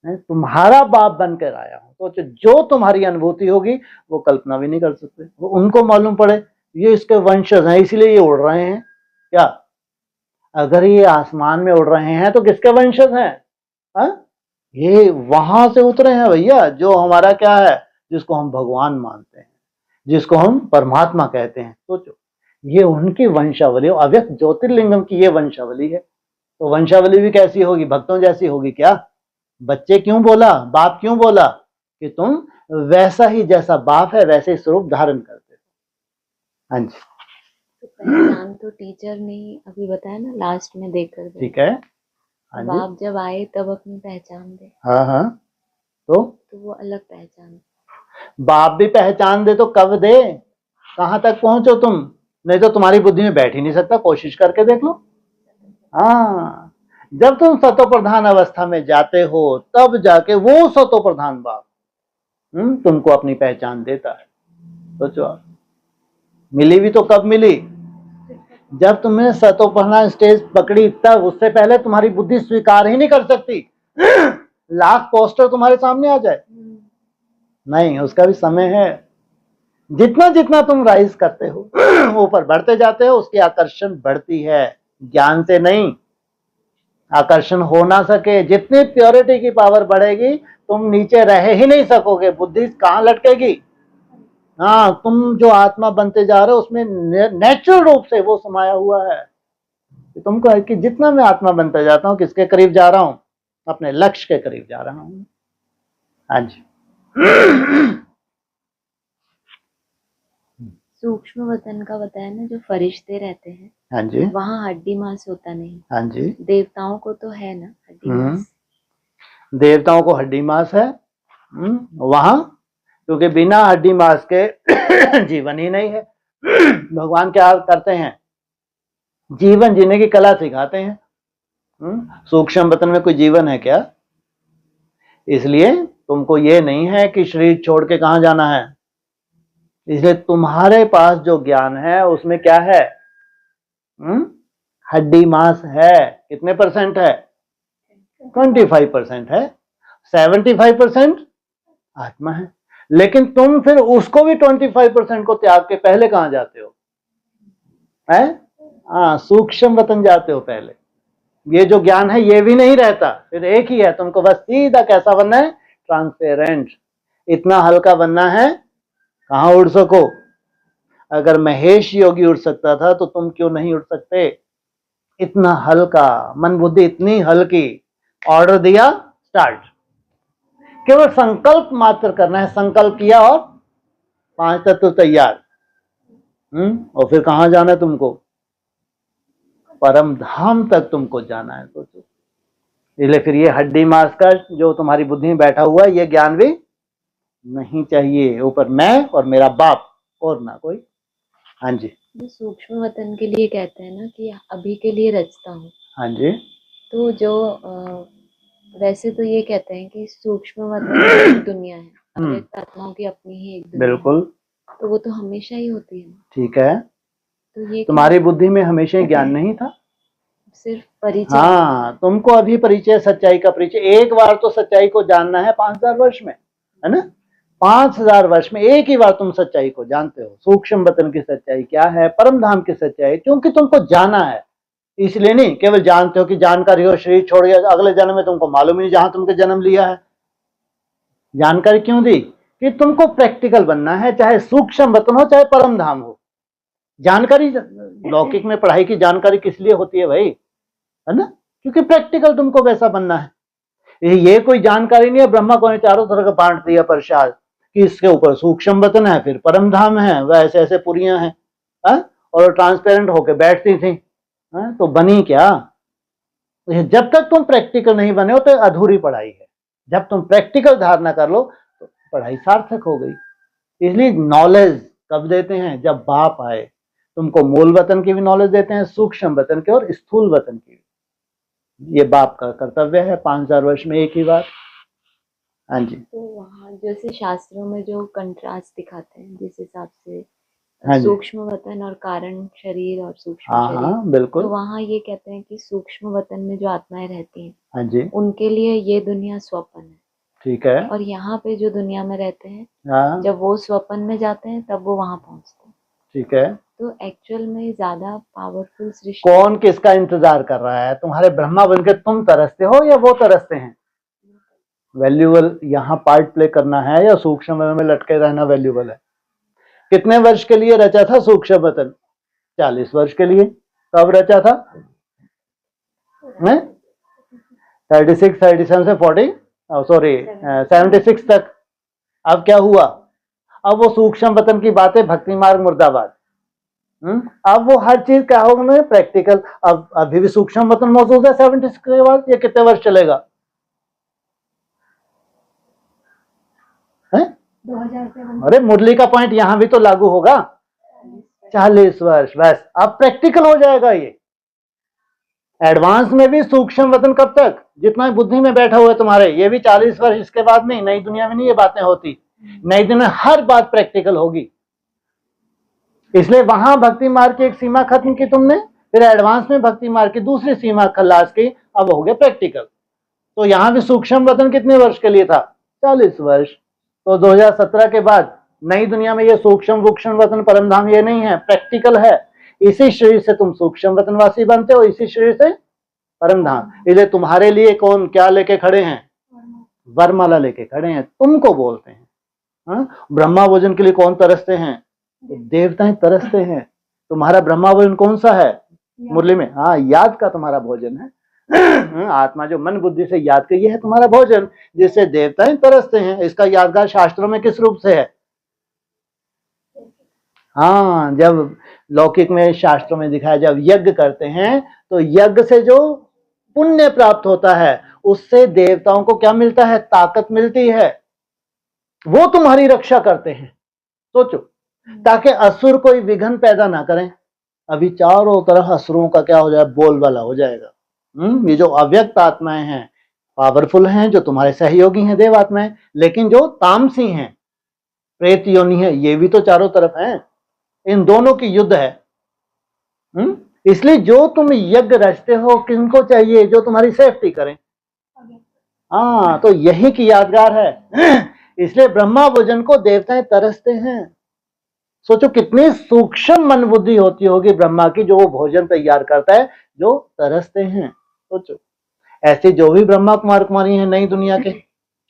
तुम्हारा बाप बनकर आया हूं तो जो तुम्हारी अनुभूति होगी वो कल्पना भी नहीं कर सकते। वो उनको मालूम पड़े ये इसके वंशज हैं, इसलिए ये उड़ रहे हैं। क्या अगर ये आसमान में उड़ रहे हैं तो किसके वंशज हैं? ये वहां से उतरे हैं भैया, जो हमारा क्या है, जिसको हम भगवान मानते हैं, जिसको हम परमात्मा कहते हैं। सोचो, ये उनकी वंशावली, अव्यक्त ज्योतिर्लिंगम की ये वंशावली है। तो वंशावली भी कैसी होगी? भक्तों जैसी होगी। क्या बच्चे क्यों बोला, बाप क्यों बोला कि तुम वैसा ही, जैसा बाप है वैसे ही स्वरूप धारण करते हो। हाँ जी। तो पहचान तो टीचर ने अभी बताया ना लास्ट में देकर। ठीक है। हाँ जी। बाप जब आए तब अपनी पहचान दे। हाँ हाँ, तो वो अलग पहचान। बाप भी पहचान दे तो कब दे? कहां तक पहुंचो तुम, नहीं तो तुम्हारी बुद्धि में बैठ ही नहीं सकता। कोशिश करके देख लो। हाँ, जब तुम सतो प्रधान अवस्था में जाते हो तब जाके वो सतो प्रधान बाप तुमको अपनी पहचान देता है। सोचो आप, मिली भी तो कब मिली? जब तुमने सतोपहना स्टेज पकड़ी तब, उससे पहले तुम्हारी बुद्धि स्वीकार ही नहीं कर सकती। लाख पोस्टर तुम्हारे सामने आ जाए, नहीं, उसका भी समय है। जितना जितना तुम राइज करते हो, ऊपर बढ़ते जाते हो, उसकी आकर्षण बढ़ती है, ज्ञान से नहीं। आकर्षण हो ना सके, जितनी प्योरिटी की पावर बढ़ेगी तुम नीचे रह ही नहीं सकोगे, बुद्धि कहाँ लटकेगी। हाँ, तुम जो आत्मा बनते जा रहे हो उसमें नेचुरल रूप से वो समाया हुआ है। तुमको है कि जितना मैं आत्मा बनता जाता हूँ, किसके करीब जा रहा हूँ, अपने लक्ष्य के करीब जा रहा हूँ। हाँ जी। सूक्ष्म वतन का बताया ना, जो फरिश्ते रहते हैं, हाँ जी। वहाँ हड्डी मांस होता नहीं। हाँ जी। देवताओं को तो है ना हड्डी मांस। देवताओं को हड्डी मांस है वहां, क्योंकि बिना हड्डी मांस के जीवन ही नहीं है। भगवान क्या करते हैं, जीवन जीने की कला सिखाते हैं। सूक्ष्म वतन में कोई जीवन है क्या? इसलिए तुमको ये नहीं है कि शरीर छोड़ के कहां जाना है। इसलिए तुम्हारे पास जो ज्ञान है उसमें क्या है, हड्डी मांस है। कितने परसेंट है? 25% है। 75% आत्मा है। लेकिन तुम फिर उसको भी 25% को त्याग के पहले कहां जाते हो? सूक्ष्म वतन जाते हो पहले। ये जो ज्ञान है ये भी नहीं रहता, फिर एक ही है, तुमको बस सीधा कैसा बनना है, ट्रांसपेरेंट। इतना हल्का बनना है, कहां उड़ सको। अगर महेश योगी उड़ सकता था तो तुम क्यों नहीं उड़ सकते? इतना हल्का मन, बुद्धि इतनी हल्की। ऑर्डर दिया, स्टार्ट। केवल संकल्प मात्र करना है, संकल्प किया और 5 तत्व तैयार। और फिर कहां जाना है तुमको? परम धाम तक तुमको जाना है। सोचो, इसलिए फिर ये हड्डी मांस का जो तुम्हारी बुद्धि में बैठा हुआ है, ये ज्ञान भी नहीं चाहिए। ऊपर मैं और मेरा बाप और ना कोई। हाँ जी। जो सूक्ष्म वतन के लिए कहते हैं ना कि अभी के लिए रचता हूँ। हाँ जी। तो जो वैसे तो ये कहते हैं कि सूक्ष्म वतन एक दुनिया है, अव्यक्त आत्माओं की अपनी ही एक दुनिया। बिल्कुल। तो वो तो हमेशा ही होती है। ठीक है, तो ये तुम्हारी बुद्धि में हमेशा ज्ञान नहीं था, सिर्फ परिचय। हाँ, तुमको अभी परिचय, सच्चाई का परिचय। एक बार तो सच्चाई को जानना है 5000 वर्ष में, है ना? 5000 वर्ष में एक ही बार तुम सच्चाई को जानते हो। सूक्ष्म वतन की सच्चाई क्या है, परम धाम की सच्चाई, क्योंकि तुमको जाना है। इसलिए नहीं केवल जानते हो कि जानकारी हो, शरीर छोड़ गया, अगले जन्म में तुमको मालूम ही नहीं जहां तुमको जन्म लिया है। जानकारी क्यों दी? कि तुमको प्रैक्टिकल बनना है, चाहे सूक्ष्म वतन हो चाहे परम धाम हो। जानकारी लौकिक में पढ़ाई की जानकारी किस लिए होती है भाई, है ना? क्योंकि प्रैक्टिकल तुमको वैसा बनना है। ये कोई जानकारी नहीं है ब्रह्मा को ने चारों तरफ बांट दिया प्रसाद कि इसके ऊपर सूक्ष्म वतन है, फिर परम धाम है, वह ऐसे ऐसे पुरियां हैं, और ट्रांसपेरेंट होके बैठती थी, तो बनी क्या? जब तक तुम प्रैक्टिकल नहीं बने हो तो अधूरी पढ़ाई है। जब तुम प्रैक्टिकल धारणा कर लो तो पढ़ाई सार्थक हो गई। इसलिए नॉलेज कब देते हैं? जब बाप आए। तुमको मूल वतन की भी नॉलेज देते हैं, सूक्ष्म वतन की और स्थूल वतन की। ये बाप का कर्तव्य है, 5000 वर्ष में एक ही बार। हाँ जी। तो वहाँ जैसे शास्त्रों में जो कंट्रास्ट दिखाते हैं, जिस हिसाब से हाँ जी। सूक्ष्म वतन और कारण शरीर और सूक्ष्म हाँ शरीर, हाँ बिल्कुल। तो वहाँ ये कहते हैं कि सूक्ष्म वतन में जो आत्माएं रहती हैं, हाँ जी, उनके लिए ये दुनिया स्वप्न है। ठीक है। और यहाँ पे जो दुनिया में रहते हैं, हाँ जब वो स्वप्न में जाते हैं तब वो वहाँ पहुँचते हैं। ठीक है। तो एक्चुअल में ज्यादा पावरफुल सृष्टि। कौन किसका इंतजार कर रहा है? तुम्हारे ब्रह्मा बनकर तुम तरसते हो या वो तरसते हैं? वैल्यूबल यहाँ पार्ट प्ले करना है या सूक्ष्म में लटके रहना वैल्यूबल है? कितने वर्ष के लिए रचा था सूक्ष्म वतन? 40 वर्ष के लिए। कब रचा था? 36, 37 से 40, सॉरी 76 तक। अब क्या हुआ? अब वो सूक्ष्म वतन की बातें, भक्ति मार्ग मुर्दाबाद। अब वो हर चीज क्या होगा, प्रैक्टिकल। अब अभी भी सूक्ष्म वतन मौजूद है 76 के बाद। ये कितने वर्ष चलेगा? 2000 अरे मुरली का पॉइंट यहां भी तो लागू होगा। 40 वर्ष बस। अब प्रैक्टिकल हो जाएगा ये। एडवांस में भी सूक्ष्म वतन कब तक? जितना बुद्धि में बैठा हुआ है तुम्हारे, ये भी 40 वर्ष। इसके बाद नहीं, नई दुनिया में नहीं ये बातें होती। नई दुनिया में हर बात प्रैक्टिकल होगी। इसलिए वहां भक्ति मार्ग की एक सीमा खत्म की तुमने, फिर एडवांस में भक्ति मार्ग की दूसरी सीमा खलास की, अब हो गया प्रैक्टिकल। तो यहाँ भी सूक्ष्म वतन कितने वर्ष के लिए था? 40 वर्ष। तो 2017 के बाद नई दुनिया में ये सूक्ष्म वूक्ष्म वतन परम धाम ये नहीं है, प्रैक्टिकल है। इसी शरीर से तुम सूक्ष्म वतनवासी बनते हो, इसी शरीर से परम धाम। इसलिए तुम्हारे लिए कौन क्या लेके खड़े हैं? वरमाला लेके खड़े हैं, तुमको बोलते हैं। ब्रह्मा भोजन के लिए कौन तरसते हैं? देवताएं तरसते हैं। तुम्हारा ब्रह्मा भोजन कौन सा है? मुरली में हाँ, याद का तुम्हारा भोजन है। आत्मा जो मन बुद्धि से याद कर, ये है तुम्हारा भोजन, जिससे देवताएं तरसते हैं। इसका यादगार शास्त्रों में किस रूप से है? हाँ, जब लौकिक में शास्त्रों में दिखाया, जब यज्ञ करते हैं तो यज्ञ से जो पुण्य प्राप्त होता है उससे देवताओं को क्या मिलता है? ताकत मिलती है। वो तुम्हारी रक्षा करते हैं। सोचो, ताकि असुर कोई विघ्न पैदा ना करें। अभी चारों तरफ असुरों का क्या हो जाए? बोलबाला हो जाएगा। ये जो अव्यक्त आत्माएं हैं, पावरफुल हैं, जो तुम्हारे सहयोगी हैं देव आत्माएं, लेकिन जो तामसी हैं, प्रेत योनि है, ये भी तो चारों तरफ हैं। इन दोनों की युद्ध है। इसलिए जो तुम यज्ञ रचते हो, किनको चाहिए? जो तुम्हारी सेफ्टी करें। हाँ, तो यही की यादगार है। इसलिए ब्रह्मा भोजन को देवताएं तरसते हैं। सोचो कितनी सूक्ष्म मन बुद्धि होती होगी ब्रह्मा की, जो वो भोजन तैयार करता है, जो तरसते हैं। सोचो, ऐसे जो भी ब्रह्मा कुमार कुमारी हैं नई दुनिया के,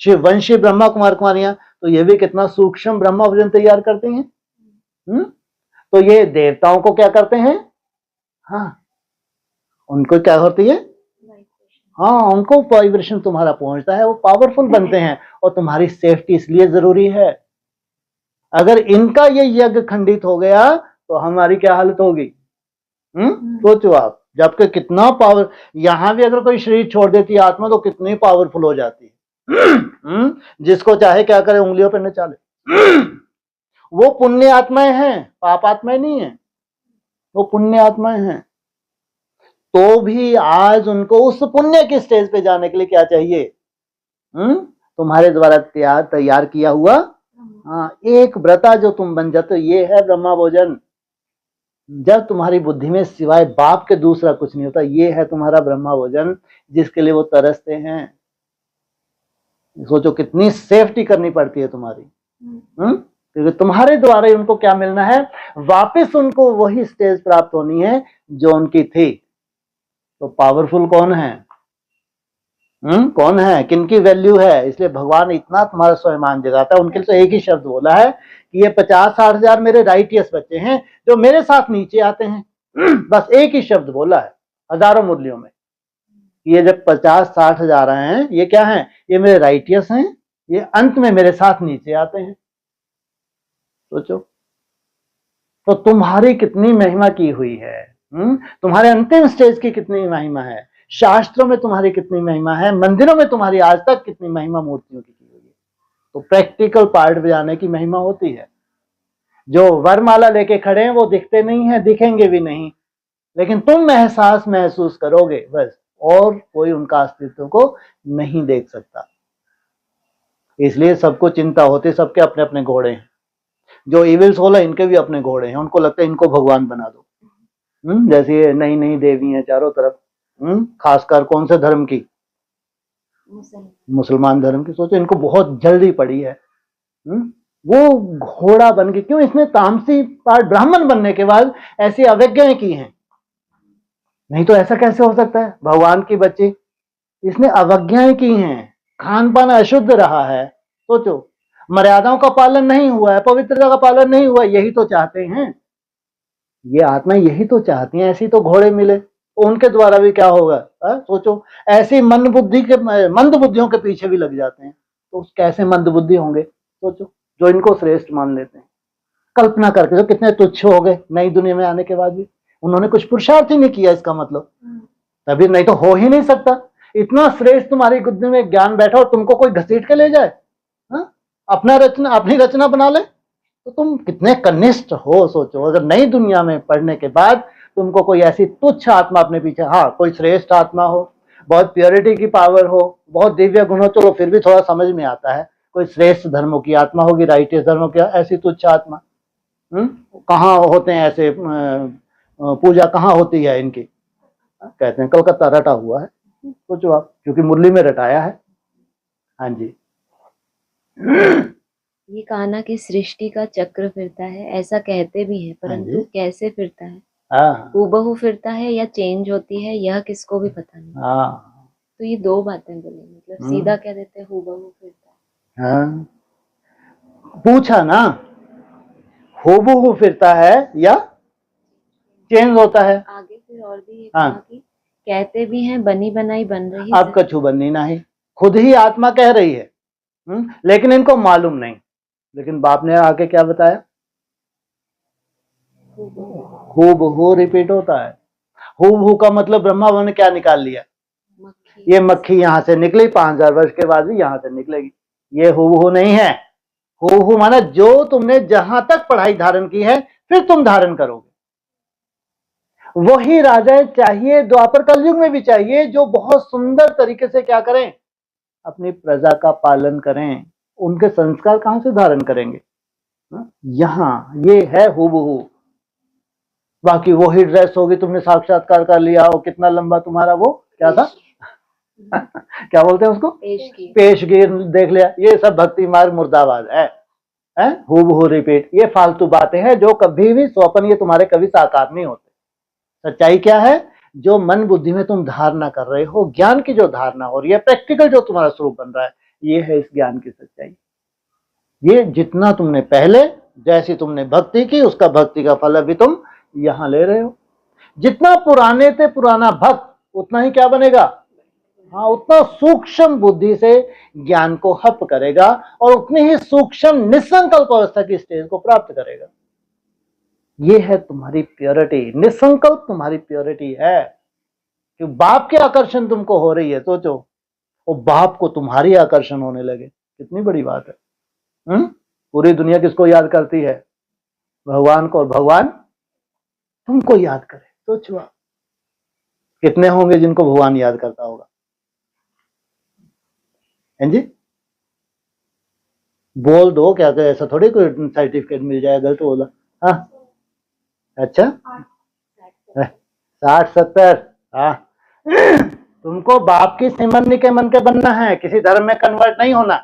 शिववंशी ब्रह्मा कुमार कुमारियां, तो ये भी कितना सूक्ष्म ब्रह्मा भोजन तैयार करते हैं। तो ये देवताओं को क्या करते हैं? हाँ, उनको क्या होती है? हाँ, उनको वाइब्रेशन तुम्हारा पहुंचता है, वो पावरफुल बनते हैं। और तुम्हारी सेफ्टी इसलिए जरूरी है। अगर इनका ये यज्ञ खंडित हो गया तो हमारी क्या हालत होगी? सोचो आप, जबकि कितना पावर, यहां भी अगर कोई शरीर छोड़ देती है आत्मा तो कितनी पावरफुल हो जाती है। जिसको चाहे क्या करे, उंगलियों पर न चाले। वो पुण्य आत्माएं हैं, पाप आत्माएं नहीं है, वो पुण्य आत्माएं हैं। तो भी आज उनको उस पुण्य की स्टेज पे जाने के लिए क्या चाहिए? तुम्हारे द्वारा तैयार किया हुआ हाँ, एक व्रता जो तुम बन जाते हो, ये है ब्रह्मा भोजन। जब तुम्हारी बुद्धि में सिवाय बाप के दूसरा कुछ नहीं होता, ये है तुम्हारा ब्रह्मा भोजन, जिसके लिए वो तरसते हैं। सोचो कितनी सेफ्टी करनी पड़ती है तुम्हारी। क्योंकि तुम्हारे द्वारा ही उनको क्या मिलना है? वापस उनको वही स्टेज प्राप्त होनी है जो उनकी थी। तो पावरफुल कौन है? कौन है? किनकी वैल्यू है? इसलिए भगवान इतना तुम्हारा स्वाभिमान जगाता है। उनके लिए तो एक ही शब्द बोला है कि ये 50-60 हजार मेरे राइटियस बच्चे हैं जो मेरे साथ नीचे आते हैं। बस एक ही शब्द बोला है हजारों मुरलियों में। ये जब 50-60 हजार आए हैं, ये क्या हैं? ये मेरे राइटियस हैं, ये अंत में मेरे साथ नीचे आते हैं। सोचो, तो तुम्हारी कितनी महिमा की हुई है। तुम्हारे अंतिम स्टेज की कितनी महिमा है, शास्त्रों में तुम्हारी कितनी महिमा है, मंदिरों में तुम्हारी आज तक कितनी महिमा मूर्तियों की हुई है। तो प्रैक्टिकल पार्ट बजाने की महिमा होती है। जो वरमाला लेके खड़े हैं वो दिखते नहीं है, दिखेंगे भी नहीं, लेकिन तुम महसूस करोगे बस, और कोई उनका अस्तित्व को नहीं देख सकता। इसलिए सबको चिंता होती, सबके अपने अपने घोड़े हैं। जो इविल सोल है, इनके भी अपने घोड़े हैं, उनको लगता है इनको भगवान बना दो। जैसे ये नई नई देवी हैं चारों तरफ, खासकर कौन से धर्म की? मुसलमान धर्म की। सोचो इनको बहुत जल्दी पड़ी है। वो घोड़ा बन के, क्यों? इसने तामसी पार्ट ब्राह्मण बनने के बाद ऐसी अवज्ञाएं की हैं। नहीं तो ऐसा कैसे हो सकता है? भगवान की बच्ची, इसने अवज्ञाएं की हैं, खान पान अशुद्ध रहा है। सोचो, मर्यादाओं का पालन नहीं हुआ है, पवित्रता का पालन नहीं हुआ, यही तो चाहते हैं ये आत्माएं, यही तो चाहती हैं। ऐसी तो घोड़े मिले तो उनके द्वारा भी क्या होगा? सोचो, ऐसी मंद बुद्धियों के पीछे भी लग जाते हैं, तो कैसे मंद बुद्धि होंगे? सोचो, जो इनको श्रेष्ठ मान लेते हैं। कल्पना करके तो कितने तुच्छ हो गए नई दुनिया में आने के बाद भी। उन्होंने कुछ पुरुषार्थ ही नहीं किया, इसका मतलब तभी नहीं तो हो ही नहीं सकता। इतना श्रेष्ठ तुम्हारी बुद्धि में ज्ञान बैठा और तुमको कोई घसीट के ले जाए, अपनी रचना बना ले, तो तुम कितने कनिष्ठ हो। सोचो, अगर नई दुनिया में पढ़ने के बाद तुमको कोई ऐसी तुच्छ आत्मा अपने पीछे, हाँ कोई श्रेष्ठ आत्मा हो, बहुत प्योरिटी की पावर हो, बहुत दिव्य गुण हो, चलो फिर भी थोड़ा समझ में आता है। कोई श्रेष्ठ धर्मों की आत्मा होगी, राइटियस धर्मों की, ऐसी तुच्छ आत्मा कहाँ होते हैं ऐसे पूजा कहाँ होती है इनकी? कहते हैं कलकत्ता रटा हुआ है। सोचो आप, क्योंकि मुरली में रटाया है। हाँ जी। ये कहा ना कि सृष्टि का चक्र फिरता है, ऐसा कहते भी हैं, परंतु कैसे फिरता है, हाँ हूबहू फिरता है या चेंज होती है, यह किसको भी पता नहीं। हाँ तो ये दो बातें बोली, मतलब सीधा कह देते हैं हूबहू फिरता है। हाँ। पूछा ना, हूबहू फिरता है या चेंज होता है? आगे फिर और भी ये हाँ। कहा कि कहते भी हैं बनी बनाई बन रही अब कछु बननी नहीं, खुद ही आत्मा कह रही है। लेकिन इनको मालूम नहीं। लेकिन बाप ने आके क्या बताया? हूबहू रिपीट होता है। हूबहू का मतलब ब्रह्मा ने क्या निकाल लिया? ये मक्खी यहां से निकली, 5000 वर्ष के बाद भी यहां से निकलेगी। ये हूबहू नहीं है। हूबहू माना जो तुमने जहां तक पढ़ाई धारण की है, फिर तुम धारण करोगे। वही राजा चाहिए, द्वापर कलयुग में भी चाहिए, जो बहुत सुंदर तरीके से क्या करें, अपनी प्रजा का पालन करें। उनके संस्कार कहां से धारण करेंगे? यहां ये है हूबहू। बाकी वही ड्रेस होगी, तुमने साक्षात्कार कर लिया हो, कितना लंबा तुम्हारा वो क्या था क्या बोलते हैं उसको, पेशगीर देख लिया। ये सब भक्ति मार्ग मुर्दाबाद है। हूबहू रिपीट, ये फालतू बातें हैं जो कभी भी स्वप्न ये तुम्हारे कभी साकार नहीं होते। सच्चाई क्या है? जो मन बुद्धि में तुम धारणा कर रहे हो, ज्ञान की जो धारणा हो रही है, प्रैक्टिकल जो तुम्हारा स्वरूप बन रहा है, ये है इस ज्ञान की सच्चाई। ये जितना तुमने पहले जैसी तुमने भक्ति की, उसका भक्ति का फल अभी तुम यहां ले रहे हो। जितना पुराने से पुराना भक्त, उतना ही क्या बनेगा? हाँ, उतना सूक्ष्म बुद्धि से ज्ञान को हप करेगा और उतनी ही सूक्ष्म निसंकल्प अवस्था की स्टेज को प्राप्त करेगा। ये है तुम्हारी प्योरिटी। निसंकल्प तुम्हारी प्योरिटी है। कि बाप के आकर्षण तुमको हो रही है, सोचो, और बाप को तुम्हारी आकर्षण होने लगे, कितनी बड़ी बात है। पूरी दुनिया किसको याद करती है? भगवान को, और भगवान तुमको याद करे। सोचो आप, कितने होंगे जिनको भगवान याद करता होगा? हैं जी? बोल दो, क्या कहे, ऐसा थोड़ी कोई सर्टिफिकेट मिल जाएगा गलत बोला। हाँ अच्छा, 60-70। हाँ तुमको बाप की सिमरनी के मन के बनना है, किसी धर्म में कन्वर्ट नहीं होना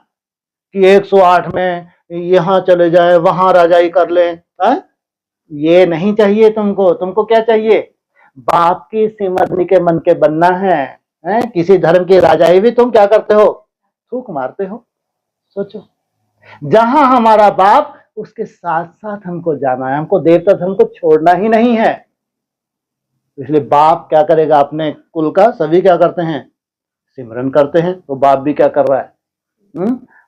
कि 108 में यहां चले जाए, वहां राजाई कर ले। ये नहीं चाहिए तुमको। तुमको क्या चाहिए? बाप की सिमरनी के मन के बनना है। किसी धर्म की राजाई भी तुम क्या करते हो? थूक मारते हो। सोचो, जहां हमारा बाप, उसके साथ साथ हमको जाना है। हमको देवता धर्म को छोड़ना ही नहीं है। इसलिए बाप क्या करेगा? अपने कुल का सभी क्या करते हैं? सिमरन करते हैं। तो बाप भी क्या कर रहा है?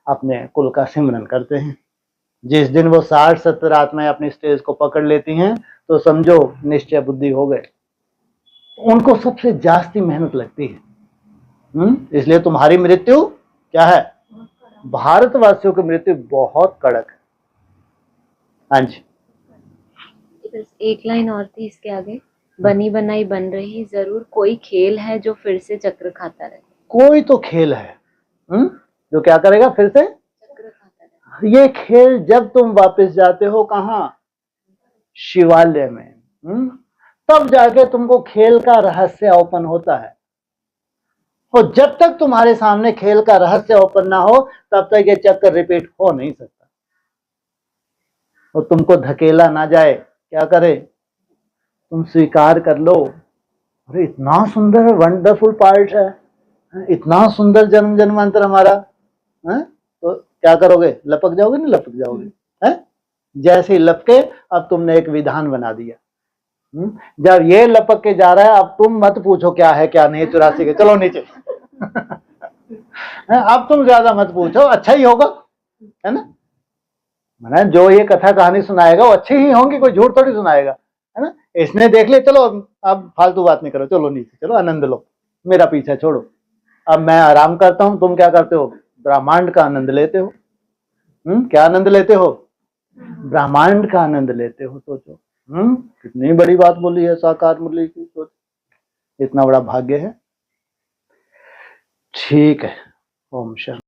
अपने कुल का सिमरन करते हैं। जिस दिन वो 60-70 आत्माएं अपनी स्टेज को पकड़ लेती हैं, तो समझो निश्चय बुद्धि हो गए। उनको सबसे जास्ती मेहनत लगती है। इसलिए तुम्हारी मृत्यु क्या है? भारतवासियों की मृत्यु बहुत कड़क है। हाँ जी, बस एक लाइन और थी इसके आगे, बनी बनाई बन रही, जरूर कोई खेल है जो फिर से चक्र खाता रहे। कोई तो खेल है जो क्या करेगा? फिर से चक्र खाता रहे। ये खेल जब तुम वापस जाते हो कहाँ? शिवालय में। तब जाके तुमको खेल का रहस्य ओपन होता है। और जब तक तुम्हारे सामने खेल का रहस्य ओपन ना हो, तब तक ये चक्कर रिपीट हो नहीं सकता। और तुमको धकेला ना जाए, क्या करे? तुम स्वीकार कर लो, अरे इतना सुंदर वंडरफुल पार्ट है, इतना सुंदर जन्म जन्मांतर हमारा है। तो क्या करोगे? लपक जाओगे? नहीं लपक जाओगे? है जैसे ही लपके, अब तुमने एक विधान बना दिया। जब ये लपक के जा रहा है, अब तुम मत पूछो क्या है क्या नहीं, 84 के चलो नीचे अब तुम ज्यादा मत पूछो, अच्छा ही होगा, है ना? मैंने जो ये कथा कहानी सुनाएगा वो अच्छी ही होंगी, कोई झूठ थोड़ी सुनाएगा, है ना? इसने देख ले, चलो अब फालतू बात नहीं करो, चलो नीचे चलो, आनंद लो, मेरा पीछा छोड़ो। अब मैं आराम करता हूं, तुम क्या करते हो? ब्रह्मांड का आनंद लेते हो। क्या आनंद लेते हो? ब्रह्मांड का आनंद लेते हो। सोचो कितनी बड़ी बात बोली है साकार मुरली की। सोच, इतना बड़ा भाग्य है। ठीक है। ओम शांति।